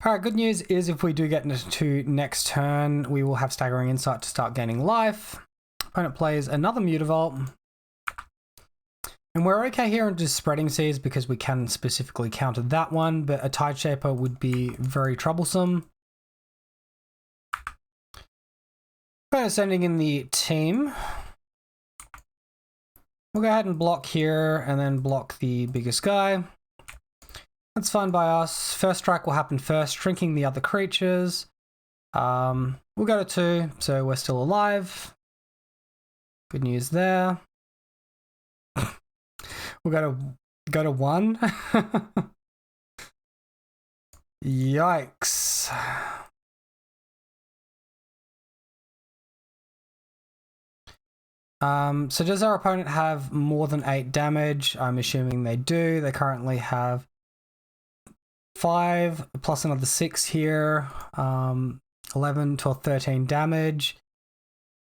Alright, good news is if we do get into next turn, we will have Staggering Insight to start gaining life. Opponent plays another Mutavault. And we're okay here in just Spreading Seas because we can specifically counter that one, but a Tide Shaper would be very troublesome. Opponent sending in the team. We'll go ahead and block here and then block the biggest guy. That's fine by us. First strike will happen first, shrinking the other creatures. We'll go to 2, so we're still alive. Good news there. We'll go to 1. Yikes. So does our opponent have more than 8 damage? I'm assuming they do. They currently have 5 plus another 6 here. 11, 12, 13 damage.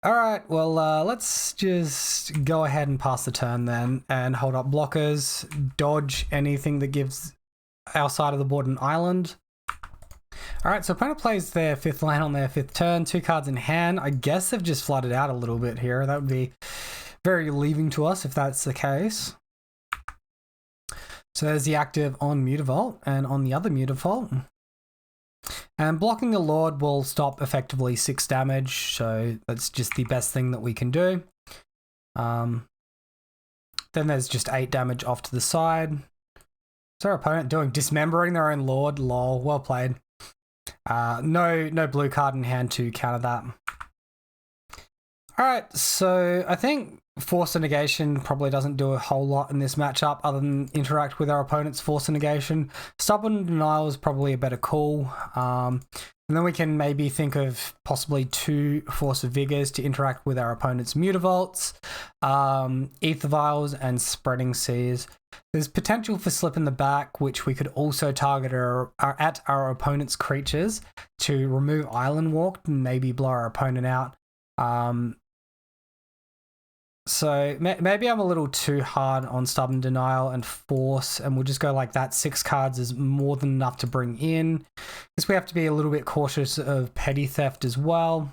All right, well, let's just go ahead and pass the turn then and hold up blockers, dodge anything that gives our side of the board an island. All right, so opponent plays their 5th land on their 5th turn, 2 cards in hand. I guess they've just flooded out a little bit here. That would be very relieving to us if that's the case. So there's the active on Mutavault and on the other Mutavault. And blocking the Lord will stop effectively 6 damage, so that's just the best thing that we can do. Then there's just 8 damage off to the side. So our opponent doing dismembering their own Lord, lol, well played. No blue card in hand to counter that. Alright, so I think Force of Negation probably doesn't do a whole lot in this matchup other than interact with our opponent's Force of Negation. Stubborn Denial is probably a better call. And then we can maybe think of possibly 2 Force of Vigors to interact with our opponent's Mutavaults, Ether Vials, and Spreading Seas. There's potential for Slip in the Back, which we could also target at our opponent's creatures to remove Island Walk and maybe blow our opponent out. So maybe I'm a little too hard on Stubborn Denial and Force, and we'll just go like that. 6 cards is more than enough to bring in. Guess we have to be a little bit cautious of Petty Theft as well.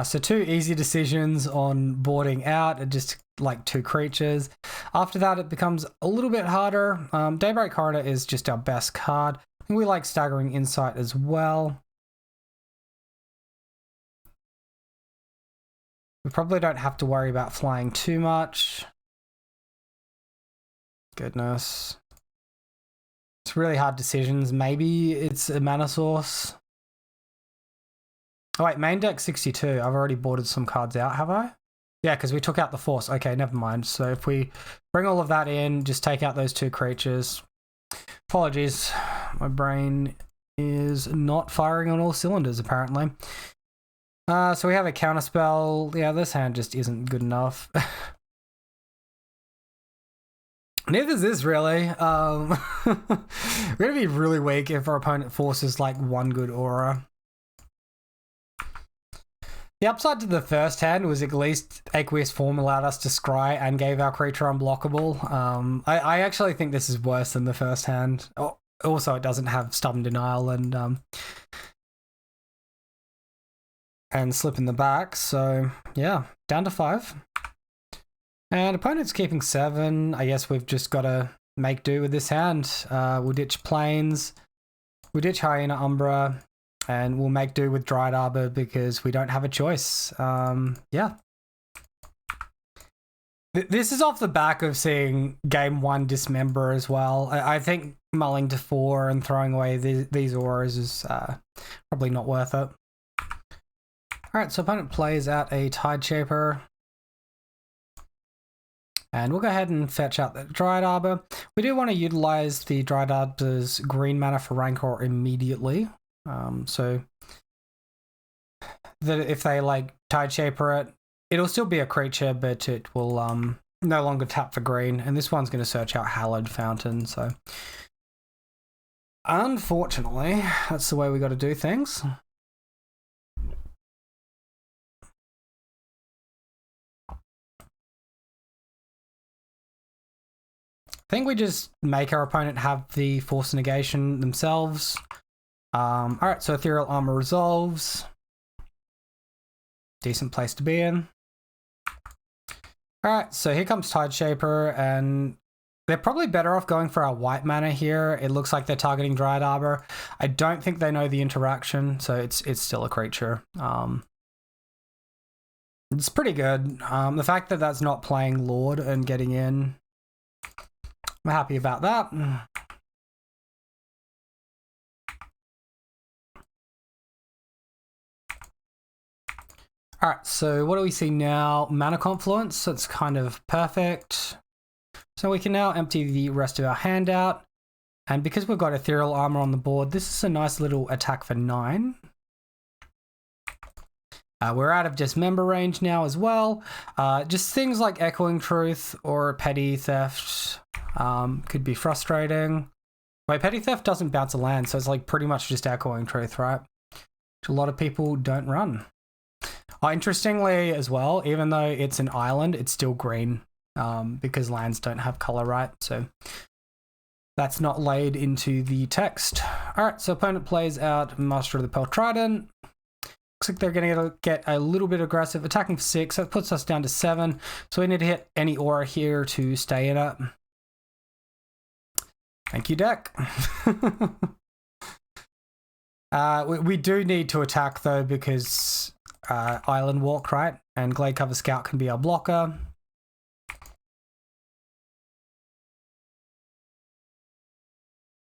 So 2 easy decisions on boarding out, just like 2 creatures. After that, it becomes a little bit harder. Daybreak Corridor is just our best card. We like Staggering Insight as well. We probably don't have to worry about flying too much. Goodness. It's really hard decisions. Maybe it's a mana source. Oh wait, main deck 62. I've already boarded some cards out, have I? Yeah, because we took out the Force. Okay, never mind. So if we bring all of that in, just take out those 2 creatures. Apologies. My brain is not firing on all cylinders, apparently. So we have a counterspell. Yeah, this hand just isn't good enough. Neither is this, really. We're going to be really weak if our opponent forces like 1 good aura. The upside to the first hand was at least Aqueous Form allowed us to scry and gave our creature unblockable. I actually think this is worse than the first hand. Also, it doesn't have Stubborn Denial and Slip in the Back. So yeah, down to 5. And opponent's keeping 7. I guess we've just got to make do with this hand. We'll ditch Plains, we'll ditch Hyena Umbra, and we'll make do with Dried Arbor because we don't have a choice. Yeah. This is off the back of seeing game 1 Dismember as well. I think mulling to 4 and throwing away these auras is probably not worth it. Alright, so opponent plays out a Tide Shaper. And we'll go ahead and fetch out the Dried Arbor. We do want to utilize the Dried Arbor's green mana for Rancor immediately. So that if they like Tide Shaper it, it'll still be a creature, but it will no longer tap for green. And this one's going to search out Hallowed Fountain. So unfortunately, that's the way we got to do things. think we just make our opponent have the force negation themselves. Alright, so Ethereal Armor resolves. Decent place to be in. Alright, so here comes Tide Shaper, and they're probably better off going for our white mana here. It looks like they're targeting Dryad Arbor. I don't think they know the interaction, so it's still a creature. It's pretty good. The fact that that's not playing Lord and getting in, I'm happy about that. All right, so what do we see now? Mana Confluence, so it's kind of perfect. So we can now empty the rest of our hand out. And because we've got Ethereal Armor on the board, this is a nice little attack for 9. We're out of Dismember range now as well. Just things like Echoing Truth or Petty Theft could be frustrating. Wait, Petty Theft doesn't bounce a land, so it's like pretty much just Echoing Truth, right? Which a lot of people don't run. Interestingly as well, even though it's an island, it's still green because lands don't have color, right? So that's not laid into the text. All right, so opponent plays out Master of the Pearl Trident. Looks like they're going to get a little bit aggressive, attacking for 6. That puts us down to 7. So we need to hit any aura here to stay in it. Thank you, deck. We do need to attack though because Island Walk, right? And Glade Cover Scout can be our blocker.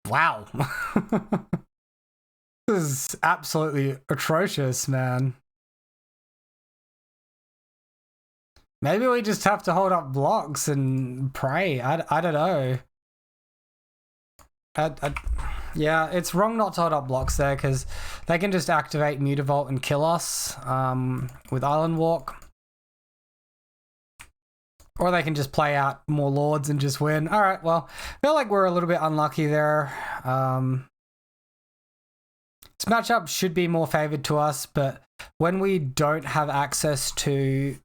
Wow. This is absolutely atrocious, man. Maybe we just have to hold up blocks and pray. I don't know. Yeah, it's wrong not to hold up blocks there because they can just activate Mutavault and kill us with Island Walk. Or they can just play out more Lords and just win. All right, well, I feel like we're a little bit unlucky there. This matchup should be more favored to us, but when we don't have access to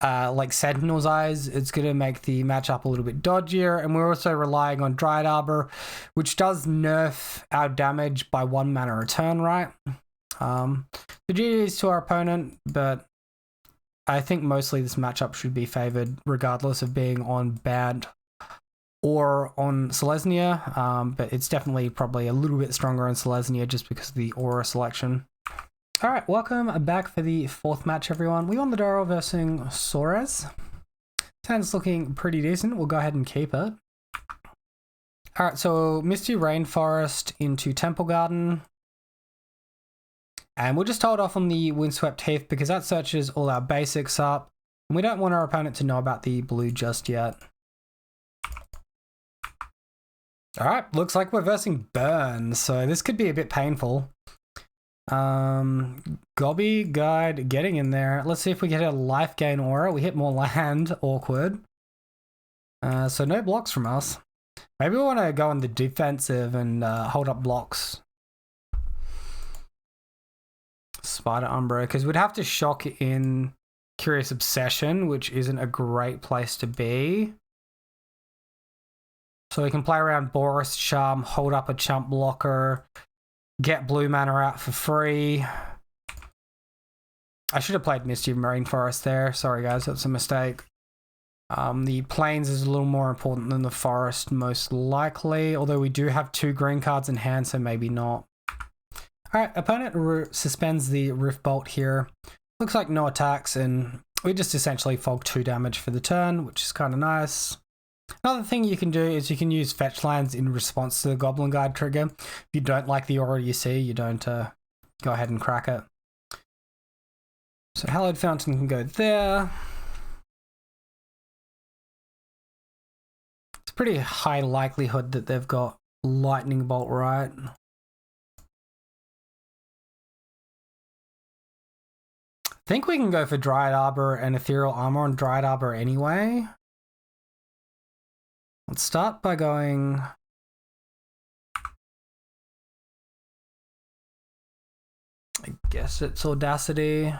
like Sentinel's Eyes, it's going to make the matchup a little bit dodgier, and we're also relying on Dryad Arbor, which does nerf our damage by 1 mana a turn, right? The GG's to our opponent, but I think mostly this matchup should be favored regardless of being on Bant or on Selesnya, but it's definitely probably a little bit stronger on Selesnya just because of the aura selection. All right, welcome back for the 4th match, everyone. We won the Doro versus Sores. Hand's looking pretty decent. We'll go ahead and keep it. All right, so Misty Rainforest into Temple Garden. And we'll just hold off on the Windswept Heath because that searches all our basics up. And we don't want our opponent to know about the blue just yet. All right, looks like we're versing Burn, so this could be a bit painful. Gobby Guide getting in there. Let's see if we get a life gain aura. We hit more land. Awkward. So no blocks from us. Maybe we want to go on the defensive and hold up blocks. Spider Umbra, because we'd have to shock in Curious Obsession, which isn't a great place to be. So we can play around Boris Charm, hold up a chump blocker, get blue mana out for free. I should have played Misty Rainforest there. Sorry guys, that's a mistake. The plains is a little more important than the forest, most likely, although we do have 2 green cards in hand, so maybe not. Alright, opponent suspends the Rift Bolt here. Looks like no attacks, and we just essentially fog 2 damage for the turn, which is kind of nice. Another thing you can do is you can use fetch lands in response to the Goblin Guide trigger. If you don't like the aura you see, you don't go ahead and crack it. So Hallowed Fountain can go there. It's pretty high likelihood that they've got Lightning Bolt, right? I think we can go for Dryad Arbor and Ethereal Armor on Dryad Arbor anyway. Let's start by going... I guess it's Audacity.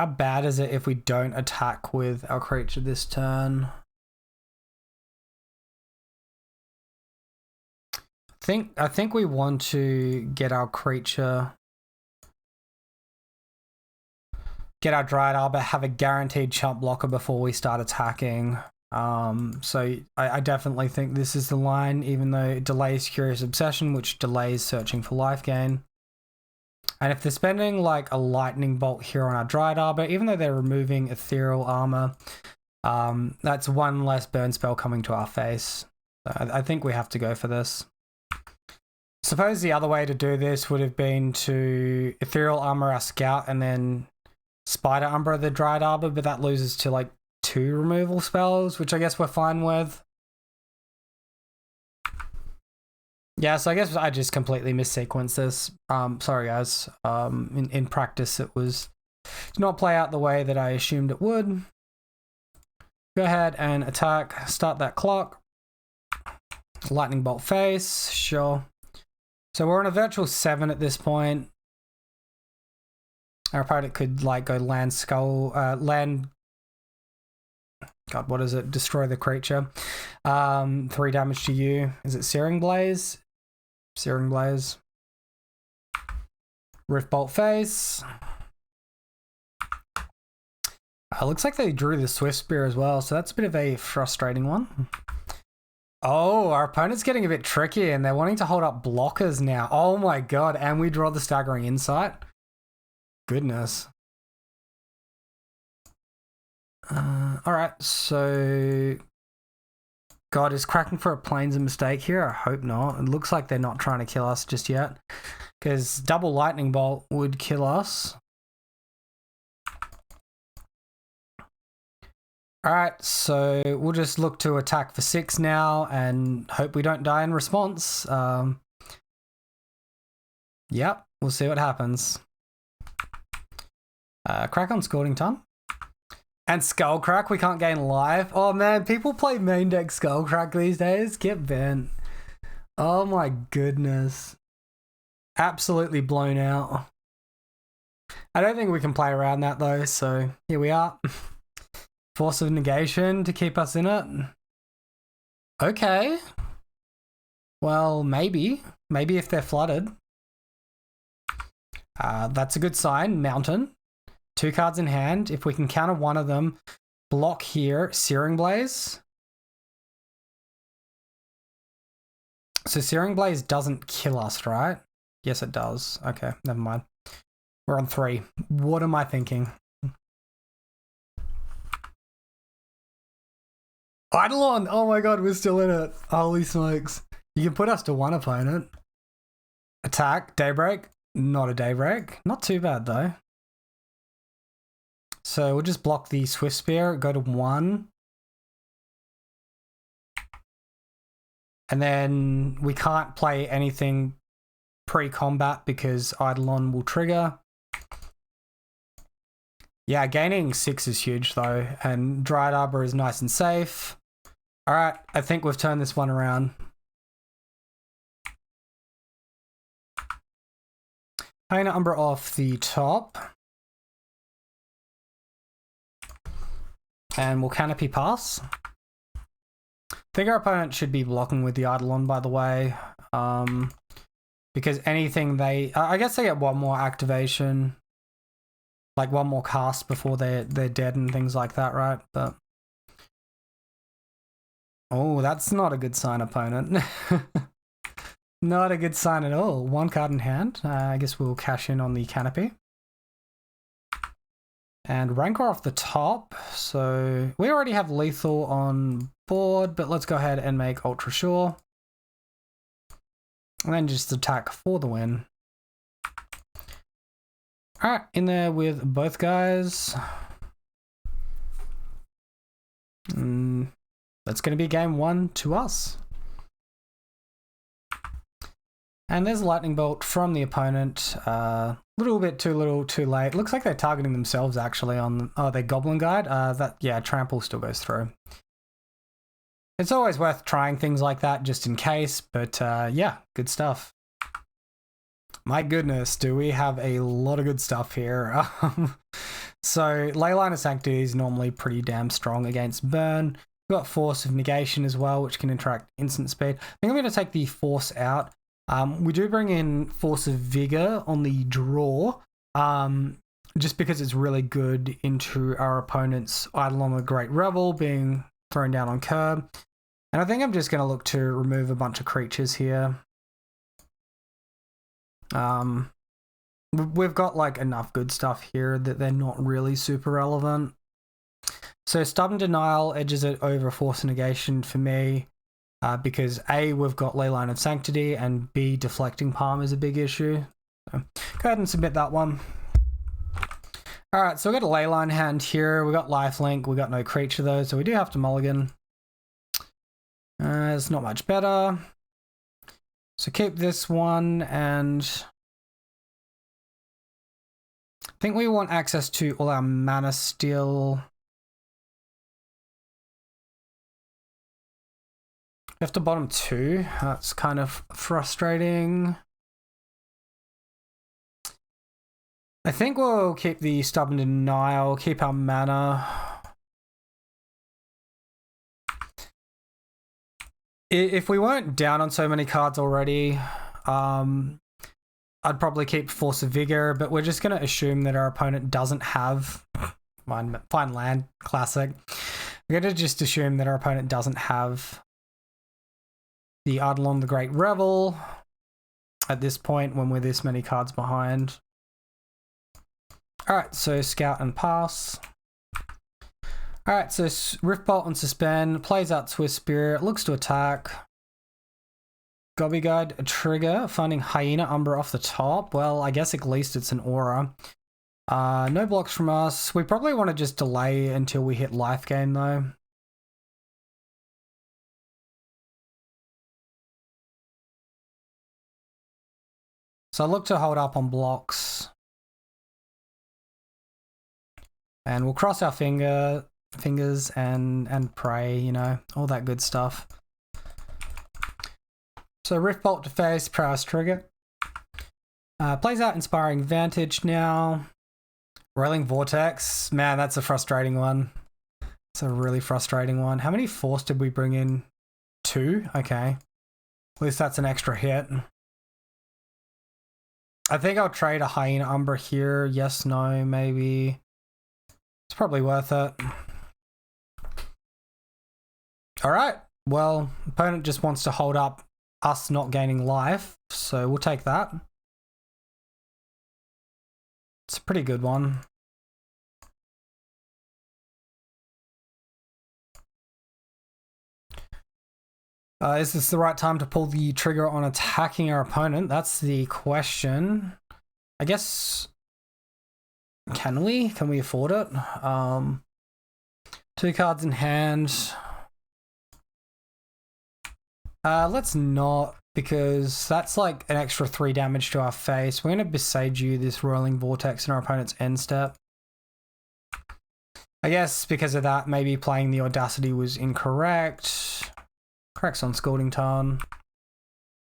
How bad is it if we don't attack with our creature this turn? I think we want to get our creature, get our Dryad Arbor, have a guaranteed chump blocker before we start attacking. So I definitely think this is the line, even though it delays Curious Obsession, which delays searching for life gain. And if they're spending like a lightning bolt here on our Dryad Arbor, even though they're removing ethereal armor, that's one less burn spell coming to our face. So I think we have to go for this. Suppose the other way to do this would have been to ethereal armor our scout and then spider umbra the Dryad Arbor, but that loses to like 2 removal spells, which I guess we're fine with. Yeah, so I guess I just completely missequenced this. Sorry guys. In practice it did not play out the way that I assumed it would. Go ahead and attack, start that clock. Lightning bolt face, sure. So we're on a virtual 7 at this point. Our opponent could like go land skull, God, what is it? Destroy the creature. 3 damage to you. Is it Searing Blaze? Searing Blaze. Rift Bolt face. Looks like they drew the Swift Spear as well, so that's a bit of a frustrating one. Oh, our opponent's getting a bit tricky and they're wanting to hold up blockers now. Oh my god, and we draw the Staggering Insight. Goodness. Alright, so... God, is cracking for a Plains a mistake here? I hope not. It looks like they're not trying to kill us just yet. Because double Lightning Bolt would kill us. Alright, so we'll just look to attack for 6 now and hope we don't die in response. Yep, we'll see what happens. Crack on Scalding Tongue. And Skullcrack, we can't gain life. Oh man, people play main deck Skullcrack these days. Get bent. Oh my goodness. Absolutely blown out. I don't think we can play around that though, so here we are. Force of Negation to keep us in it. Okay. Well, maybe. Maybe if they're flooded. That's a good sign. Mountain. 2 cards in hand. If we can counter one of them, block here. Searing Blaze. So Searing Blaze doesn't kill us, right? Yes, it does. Okay, never mind. We're on 3. What am I thinking? Eidolon! Oh my god, we're still in it. Holy smokes. You can put us to 1 opponent. Attack. Daybreak. Not a Daybreak. Not too bad though. So we'll just block the Swift Spear, go to 1. And then we can't play anything pre-combat because Eidolon will trigger. Yeah, gaining 6 is huge though, and Dryad Arbor is nice and safe. Alright, I think we've turned this one around. Painter Umbra off the top. And we'll Canopy pass. I think our opponent should be blocking with the Eidolon, by the way. Because anything they... I guess they get 1 more activation. Like 1 more cast before they're dead and things like that, right? But... Oh, that's not a good sign, opponent. Not a good sign at all. 1 card in hand. I guess we'll cash in on the Canopy. And Rancor off the top. So we already have lethal on board, but let's go ahead and make Ultra Sure. And then just attack for the win. Alright, in there with both guys. That's going to be game 1 to us. And there's a Lightning Bolt from the opponent. Little bit too little, too late. Looks like they're targeting themselves actually on their Goblin Guide. Yeah, Trample still goes through. It's always worth trying things like that just in case, but yeah, good stuff. My goodness, do we have a lot of good stuff here. So Leyline of Sanctity is normally pretty damn strong against burn. We've got Force of Negation as well, which can interact instant speed. I think I'm going to take the Force out. We do bring in Force of Vigor on the draw, just because it's really good into our opponent's Eidolon the Great Revel being thrown down on curb. And I think I'm just going to look to remove a bunch of creatures here. We've got like enough good stuff here that they're not really super relevant. So Stubborn Denial edges it over Force Negation for me, because A, we've got Leyline of Sanctity, and B, Deflecting Palm is a big issue. So go ahead and submit that one. Alright, so we've got a Leyline hand here, we got Lifelink, we got no creature though, so we do have to mulligan. It's not much better. So keep this one, and I think we want access to all our mana still. We have to bottom 2. That's kind of frustrating. I think we'll keep the Stubborn Denial, keep our mana. If we weren't down on so many cards already, I'd probably keep Force of Vigor, but we're just going to assume that our opponent doesn't have Fine Land, classic. We're going to just assume that our opponent doesn't have the Eidolon the Great Revel at this point when we're this many cards behind. Alright, so Scout and pass. Alright, so Rift Bolt and Suspend, plays out Twist Spirit, looks to attack. Gobby Guide, a trigger, finding Hyena Umbra off the top. Well, I guess at least it's an aura. No blocks from us. We probably want to just delay until we hit life gain though. So I look to hold up on blocks. And we'll cross our fingers and pray, you know, all that good stuff. So Rift Bolt to face, Prowess trigger. Plays out Inspiring Vantage now. Rolling Vortex. Man, that's a frustrating one. It's a really frustrating one. How many Force did we bring in? 2? Okay. At least that's an extra hit. I think I'll trade a Hyena Umbra here. Yes, no, maybe. It's probably worth it. Alright, well, opponent just wants to hold up us not gaining life, so we'll take that. It's a pretty good one. Is this the right time to pull the trigger on attacking our opponent? That's the question. I guess... Can we? Can we afford it? 2 cards in hand. Let's not, because that's like an extra 3 damage to our face. We're going to Besage this Rolling Vortex in our opponent's end step. I guess because of that, maybe playing the Audacity was incorrect. Correct's on Scalding Tarn.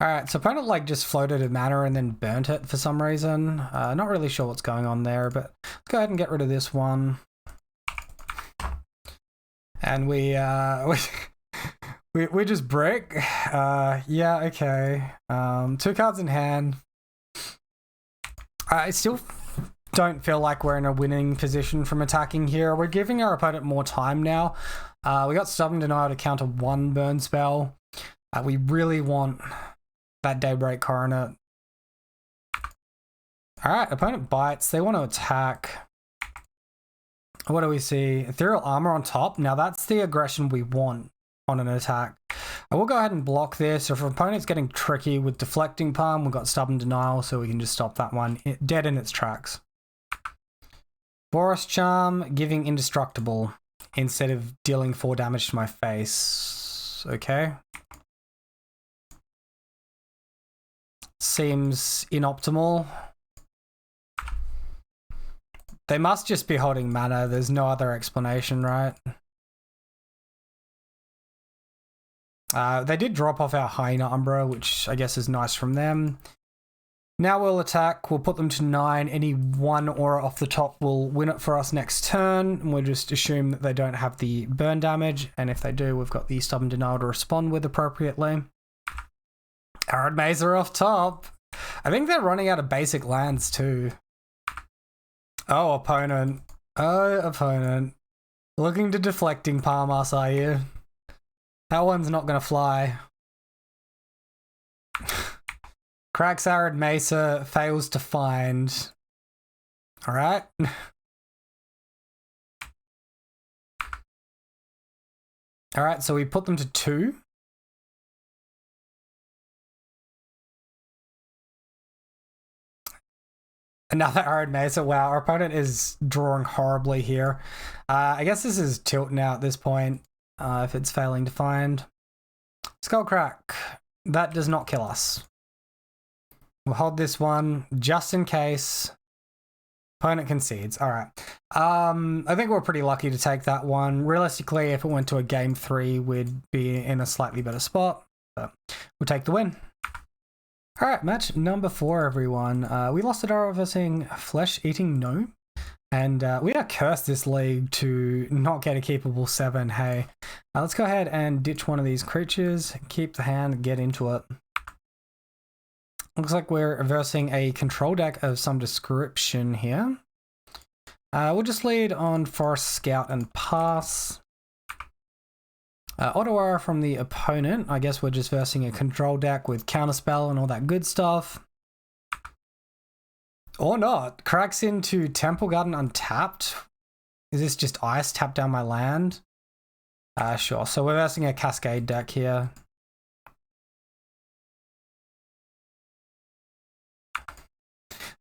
Alright, so opponent like just floated a mana and then burnt it for some reason. Not really sure what's going on there, but let's go ahead and get rid of this one. And we just brick. Yeah, okay. 2 cards in hand. I still don't feel like we're in a winning position from attacking here. We're giving our opponent more time now. We got Stubborn Denial to counter 1 burn spell. We really want that Daybreak Coronet. Alright, opponent bites. They want to attack. What do we see? Ethereal Armor on top. Now that's the aggression we want on an attack. I will go ahead and block this. If our opponent's getting tricky with Deflecting Palm, we've got Stubborn Denial, so we can just stop that one dead in its tracks. Boros Charm, giving Indestructible instead of dealing 4 damage to my face. Okay. Seems inoptimal. They must just be holding mana. There's no other explanation, right? They did drop off our Hyena Umbra, which I guess is nice from them. Now we'll attack. We'll put them to 9. Any one aura off the top will win it for us next turn. And we'll just assume that they don't have the burn damage. And if they do, we've got the Stubborn Denial to respond with appropriately. Arid Maze are off top. I think they're running out of basic lands too. Oh, opponent. Oh, opponent. Looking to deflecting palm us, are you? That one's not going to fly. Cracks Arid Mesa, fails to find. Alright. Alright, so we put them to 2. Another Arid Mesa. Wow, our opponent is drawing horribly here. I guess this is tilt now at this point, if it's failing to find. Skullcrack. That does not kill us. We'll hold this one just in case. Opponent concedes. All right. I think we're pretty lucky to take that one. Realistically, if it went to a game 3, we'd be in a slightly better spot. But we'll take the win. All right, match number 4, everyone. We lost at our versing Flesh-Eating Gnome. And we are cursed this league to not get a keepable 7. Hey, let's go ahead and ditch one of these creatures. Keep the hand, get into it. Looks like we're versing a control deck of some description here. We'll just lead on Forest Scout and pass. Auto aura from the opponent. I guess we're just versing a control deck with counterspell and all that good stuff. Or not. Cracks into Temple Garden untapped. Is this just ice? Tap down my land? Sure. So we're versing a Cascade deck here.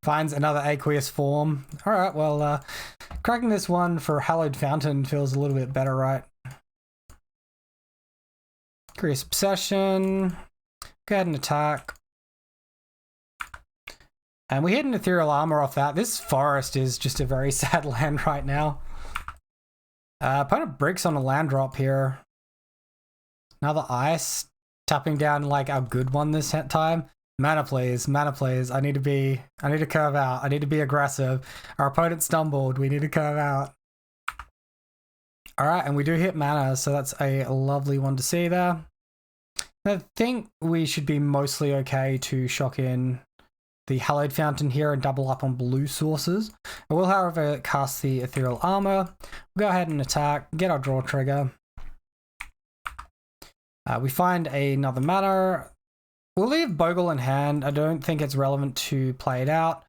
Finds another aqueous form. Alright, well, cracking this one for Hallowed Fountain feels a little bit better, right? Curious Obsession. Go ahead and attack. And we hit an Ethereal Armor off that. This forest is just a very sad land right now. Opponent bricks on a land drop here. Another ice. Tapping down like our good one this time. Mana please, mana please. I need to curve out. I need to be aggressive. Our opponent stumbled. We need to curve out. Alright, and we do hit mana, so that's a lovely one to see there. I think we should be mostly okay to shock in the Hallowed Fountain here and double up on blue sources. I will, however, cast the Ethereal Armor. We'll go ahead and attack, get our draw trigger. We find another mana. We'll leave Bogle in hand. I don't think it's relevant to play it out.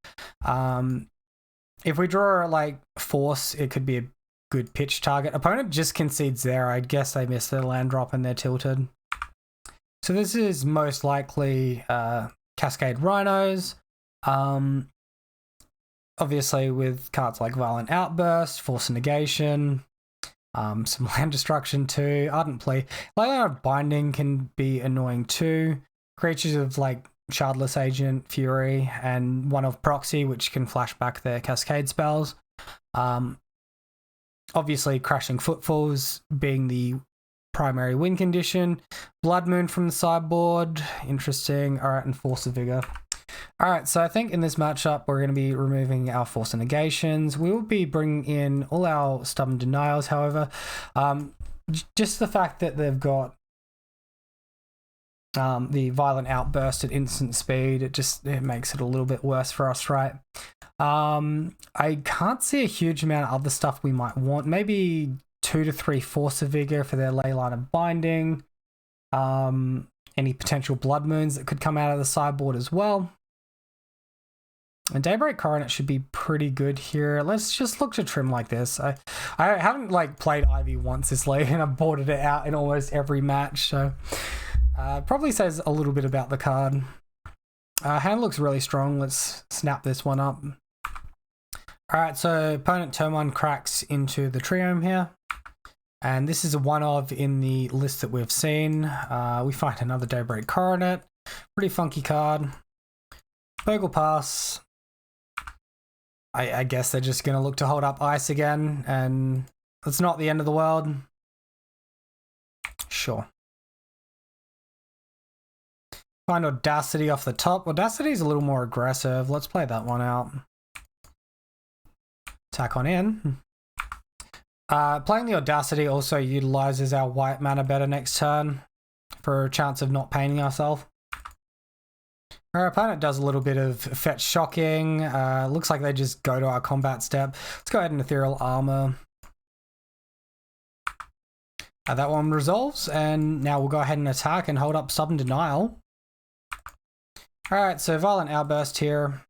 If we draw like Force, it could be a good pitch target. Opponent just concedes there. I guess they missed their land drop and they're tilted. So this is most likely Cascade Rhinos. Obviously with cards like Violent Outburst, Force Negation, some land destruction too. Ardent Plea. Like Binding can be annoying too. Creatures of like Shardless Agent, Fury, and one of Proxy, which can flash back their Cascade spells. Obviously Crashing Footfalls being the primary win condition. Blood Moon from the sideboard. Interesting. Alright, and Force of Vigor. Alright, so I think in this matchup we're going to be removing our Force of Negations. We will be bringing in all our Stubborn Denials, however. Just the fact that they've got the Violent Outburst at instant speed, it makes it a little bit worse for us, right? I can't see a huge amount of other stuff we might want. Maybe 2 to 3 Force of Vigor for their Leyline of Binding. Any potential Blood Moons that could come out of the sideboard as well. And Daybreak Coronet should be pretty good here. Let's just look to trim like this. I haven't like played Ivy once this late, and I've boarded it out in almost every match, so probably says a little bit about the card. Hand looks really strong. Let's snap this one up. Alright, so opponent turn 1 cracks into the Triome here. And this is a one of in the list that we've seen. We find another Daybreak Coronet. Pretty funky card. Bogle Pass. I guess they're just going to look to hold up ice again, and it's not the end of the world. Sure. Find Audacity off the top. Audacity is a little more aggressive. Let's play that one out. Attack on in. Playing the Audacity also utilizes our white mana better next turn for a chance of not painting ourselves. Our opponent does a little bit of fetch shocking. Looks like they just go to our combat step. Let's go ahead and Ethereal Armor. That one resolves, and now we'll go ahead and attack and hold up Stubborn Denial. Alright, so Violent Outburst here.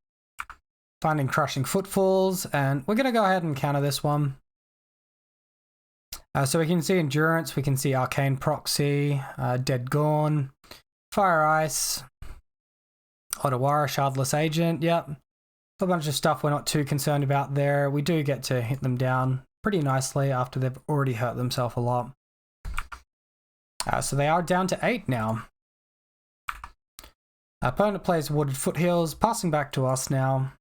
Finding Crushing Footfalls, and we're going to go ahead and counter this one. So we can see Endurance, we can see Arcane Proxy, Dead Gone, Fire Ice, Otawara, Shardless Agent, yep. A bunch of stuff we're not too concerned about there. We do get to hit them down pretty nicely after they've already hurt themselves a lot. So they are down to 8 now. Our opponent plays Watered Foothills, passing back to us now.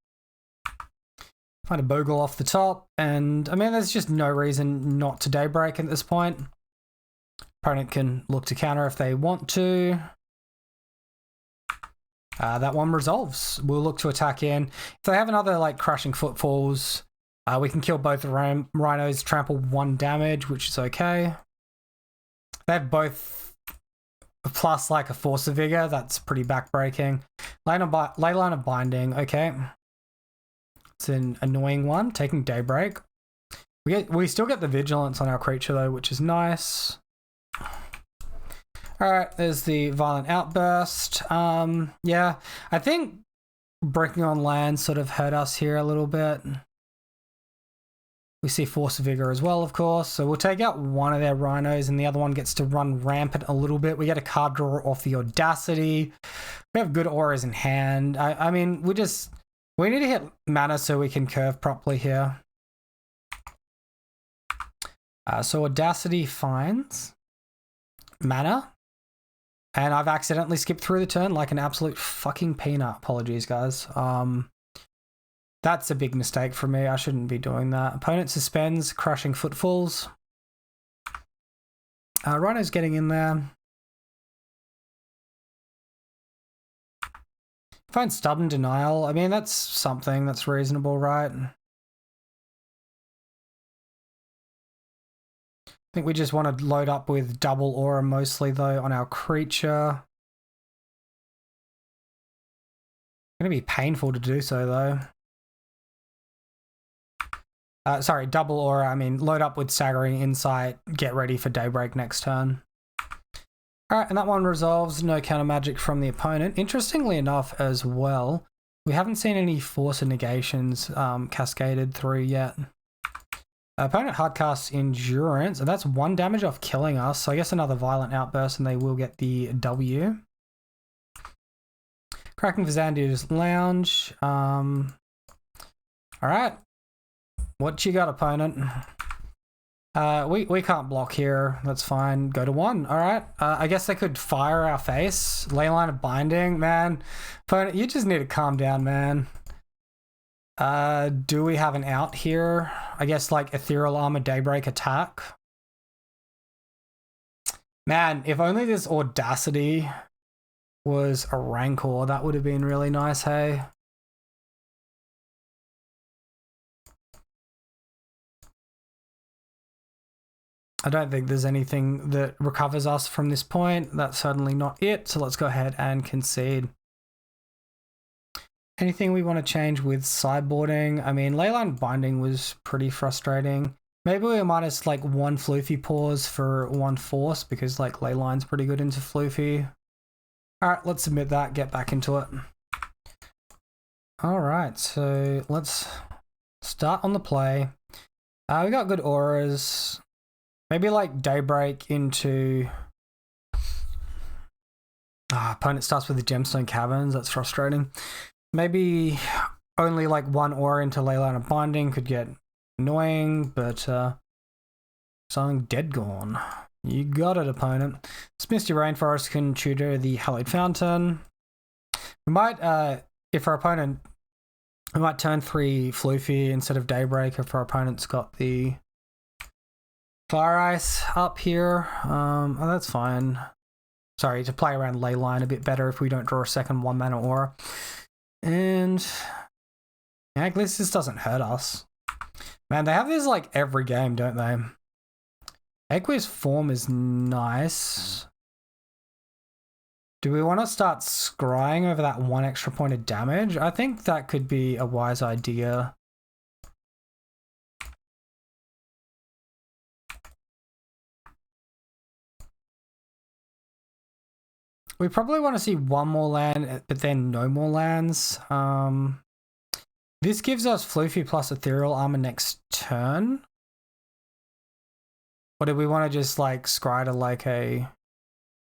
Find a Bogle off the top, and I mean, there's just no reason not to Daybreak at this point. Opponent can look to counter if they want to. That one resolves. We'll look to attack in. If they have another like Crushing Footfalls, we can kill both the Rhinos, trample 1 damage, which is okay. They have both plus like a Force of Vigor. That's pretty backbreaking. Leyline of Binding. Okay, it's an annoying one. Taking Daybreak. We still get the Vigilance on our creature though, which is nice. Alright, there's the Violent Outburst. Yeah, I think breaking on land sort of hurt us here a little bit. We see Force of Vigor as well, of course. So we'll take out one of their Rhinos and the other one gets to run rampant a little bit. We get a card draw off the Audacity. We have good auras in hand. I mean, we need to hit mana so we can curve properly here. So Audacity finds mana. And I've accidentally skipped through the turn like an absolute fucking peanut. Apologies, guys. That's a big mistake for me. I shouldn't be doing that. Opponent suspends Crushing Footfalls. Rhino's getting in there. Find Stubborn Denial. I mean, that's something that's reasonable, right? I think we just want to load up with double aura mostly though on our creature. It's going to be painful to do so though. Sorry, double aura, I mean load up with Staggering Insight, get ready for Daybreak next turn. Alright, and that one resolves, no counter magic from the opponent. Interestingly enough as well, we haven't seen any Force of Negations cascaded through yet. Opponent hardcasts Endurance, and that's 1 damage off killing us, so I guess another Violent Outburst and they will get the W. Cracking Vizandia's Lounge. Alright. What you got, opponent? We can't block here, that's fine. Go to 1, alright. I guess they could fire our face. Leyline of Binding, man. Opponent, you just need to calm down, man. Do we have an out here? I guess like Ethereal Armor Daybreak attack. Man, if only this Audacity was a Rancor, that would have been really nice, hey? I don't think there's anything that recovers us from this point. That's certainly not it, so let's go ahead and concede. Anything we want to change with sideboarding? I mean, Leyline Binding was pretty frustrating. Maybe we minus like 1 Floofy Pause for 1 Force because like Leyline's pretty good into Floofy. Alright, let's submit that, get back into it. Alright, so let's start on the play. We got good auras. Maybe like Daybreak into... opponent starts with the Gemstone Caverns, that's frustrating. Maybe only like 1 aura into Leyline of Binding could get annoying, but something Dead Gone. You got it, opponent. This Misty Rainforest can tutor the Hallowed Fountain. We might, if our opponent, we might turn 3 Floofy instead of Daybreak if our opponent's got the Fire Ice up here. Oh, that's fine. sorry, to play around Leyline a bit better if we don't draw a second 1-mana aura. And yeah, at least this doesn't hurt us. Man, they have this like every game, don't they? Aqueous Form is nice. Do we want to start scrying over that 1 extra point of damage? I think that could be a wise idea. We probably want to see 1 more land, but then no more lands. This gives us Floofy plus Ethereal Armor next turn. Or do we want to just like scry to like a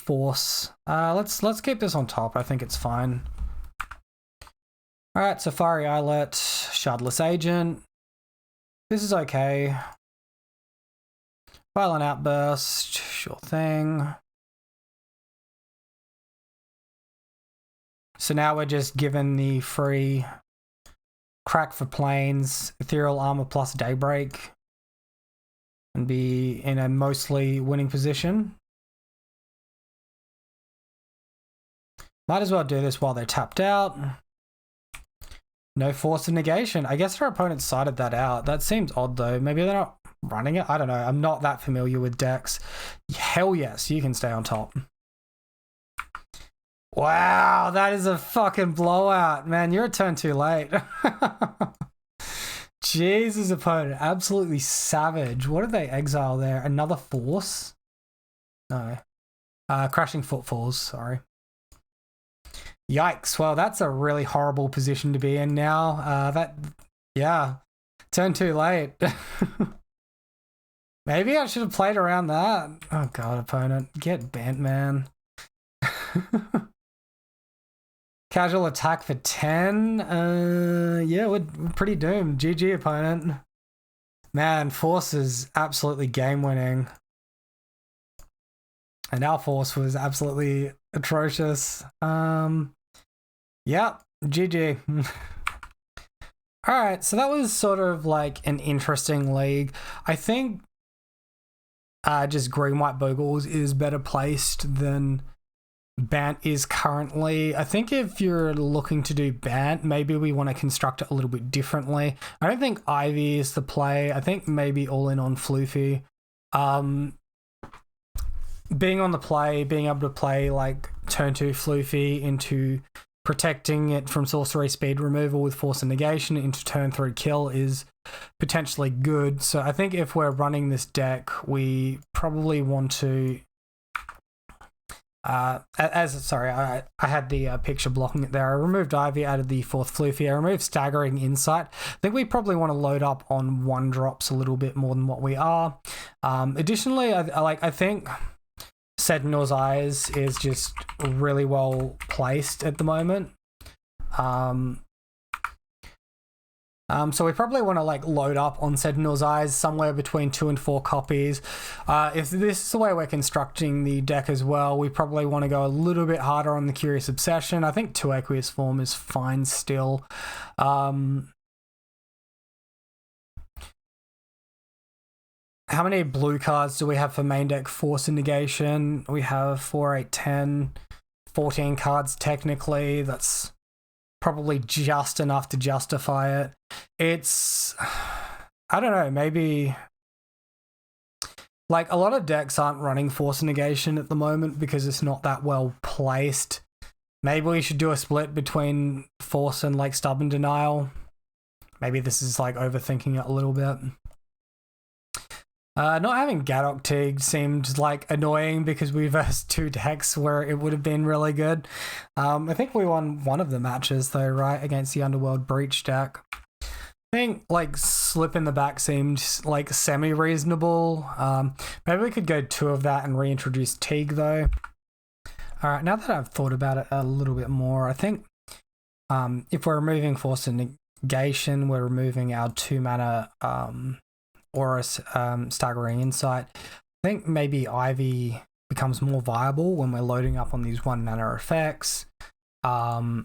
force? Let's keep this on top. I think it's fine. All right, Safari Islet, Shardless Agent. This is okay. Violent Outburst, sure thing. So now we're just given the free Crack for Plains, Ethereal Armor plus Daybreak, and be in a mostly winning position. Might as well do this while they're tapped out. No Force of Negation. I guess our opponent sided that out. That seems odd though. Maybe they're not running it. I don't know. I'm not that familiar with decks. Hell yes, you can stay on top. Wow, that is a fucking blowout. Man, you're a turn too late. Jesus, opponent. Absolutely savage. What did they exile there? Another Force? No. Crashing Footfalls, sorry. Yikes. Well, that's a really horrible position to be in now. Yeah. Turn too late. Maybe I should have played around that. Oh god, opponent. Get bent, man. Casual attack for 10. Yeah, we're pretty doomed. GG, opponent. Man, Force is absolutely game winning. And our Force was absolutely atrocious. Yep, GG. Alright, so that was sort of like an interesting league. I think just green-white Bogles is better placed than Bant is currently. I think if you're looking to do Bant, maybe we want to construct it a little bit differently. I don't think Ivy is the play. I think maybe all in on Floofy. Being on the play, being able to play like turn 2 Floofy into protecting it from sorcery speed removal with Force and Negation into turn 3 kill is potentially good. So I think if we're running this deck, we probably want to I had the picture blocking it there. I removed Ivy, added the 4th Floofy. I removed Staggering Insight. I think we probably want to load up on 1-drops a little bit more than what we are. Additionally, I think Sentinel's Eyes is just really well placed at the moment. So we probably want to like load up on Sentinel's Eyes somewhere between 2 and 4 copies. If this is the way we're constructing the deck as well, we probably want to go a little bit harder on the Curious Obsession. I think 2 Aqueous Form is fine still. How many blue cards do we have for main deck? Force and Negation. We have 4, 8, 10, 14 cards technically. That's probably just enough to justify it. It's, I don't know, maybe like a lot of decks aren't running Force and Negation at the moment because it's not that well placed. Maybe we should do a split between Force and like Stubborn Denial. Maybe this is like overthinking it a little bit. Not having Gadok Teague seemed like annoying because we versed 2 decks where it would have been really good. I think we won one of the matches though, right? Against the Underworld Breach deck. I think like Slip in the Back seemed like semi-reasonable. Maybe we could go 2 of that and reintroduce Teague though. Alright, now that I've thought about it a little bit more, I think if we're removing Force and Negation, we're removing our 2-mana Aura Staggering Insight. I think maybe Ivy becomes more viable when we're loading up on these 1-mana effects. I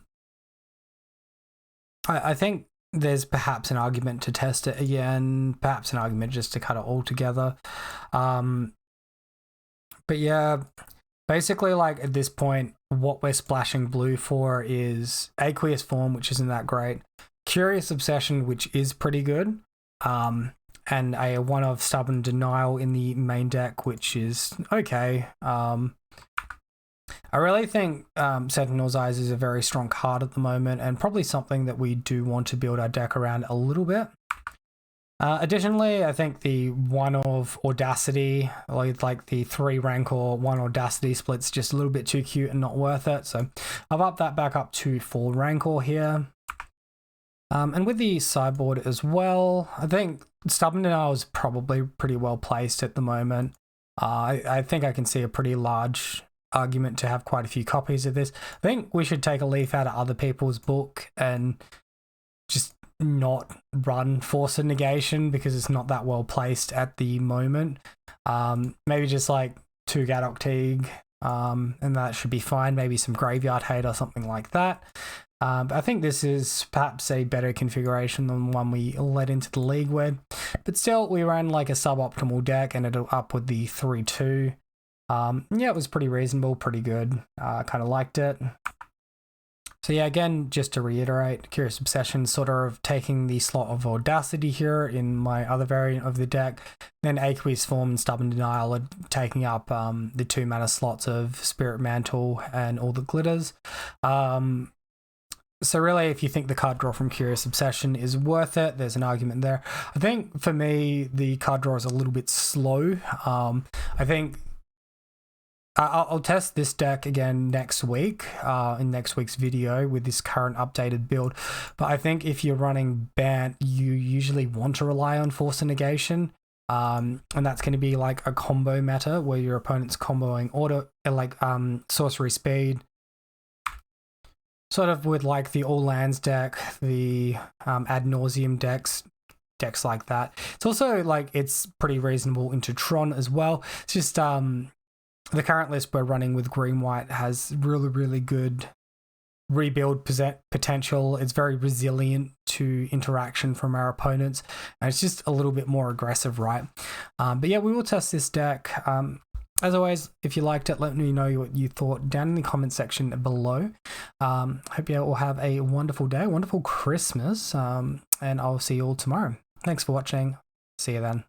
think there's perhaps an argument to test it again, perhaps an argument just to cut it all together. But yeah, Basically, like at this point, what we're splashing blue for is Aqueous Form, which isn't that great, Curious Obsession, which is pretty good, and a one of Stubborn Denial in the main deck, which is okay. I really think Sentinel's Eyes is a very strong card at the moment, and probably something that we do want to build our deck around a little bit. Additionally, I think the one of Audacity, like the 3 Rancor 1 Audacity split's just a little bit too cute and not worth it. So I've upped that back up to 4 Rancor here. And with the sideboard as well, I think Stubborn Denial is probably pretty well placed at the moment. I think I can see a pretty large argument to have quite a few copies of this. I think we should take a leaf out of other people's book and just not run Force of Negation because it's not that well placed at the moment. Maybe just like 2 Gadok Teague, and that should be fine. Maybe some Graveyard Hate or something like that. But I think this is perhaps a better configuration than one we led into the league with. But still, we ran like a suboptimal deck, ended up with the 3-2. Yeah, it was pretty reasonable, pretty good. Kind of liked it. So yeah, again, just to reiterate, Curious Obsession sort of taking the slot of Audacity here in my other variant of the deck. Then Aqueous Form and Stubborn Denial are taking up the 2 mana slots of Spirit Mantle and all the glitters. So really, if you think the card draw from Curious Obsession is worth it, there's an argument there. I think for me, the card draw is a little bit slow. I think I'll test this deck again next week, in next week's video with this current updated build. But I think if you're running Bant, you usually want to rely on Force of Negation. And that's going to be like a combo meta where your opponent's comboing sorcery speed, sort of with like the All Lands deck, the Ad Nauseam decks like that. It's also like it's pretty reasonable into Tron as well. It's just the current list we're running with green-white has really, really good rebuild potential. It's very resilient to interaction from our opponents, and it's just a little bit more aggressive, right? But yeah, we will test this deck. As always, if you liked it, let me know what you thought down in the comment section below. Hope you all have a wonderful day, wonderful Christmas, and I'll see you all tomorrow. Thanks for watching. See you then.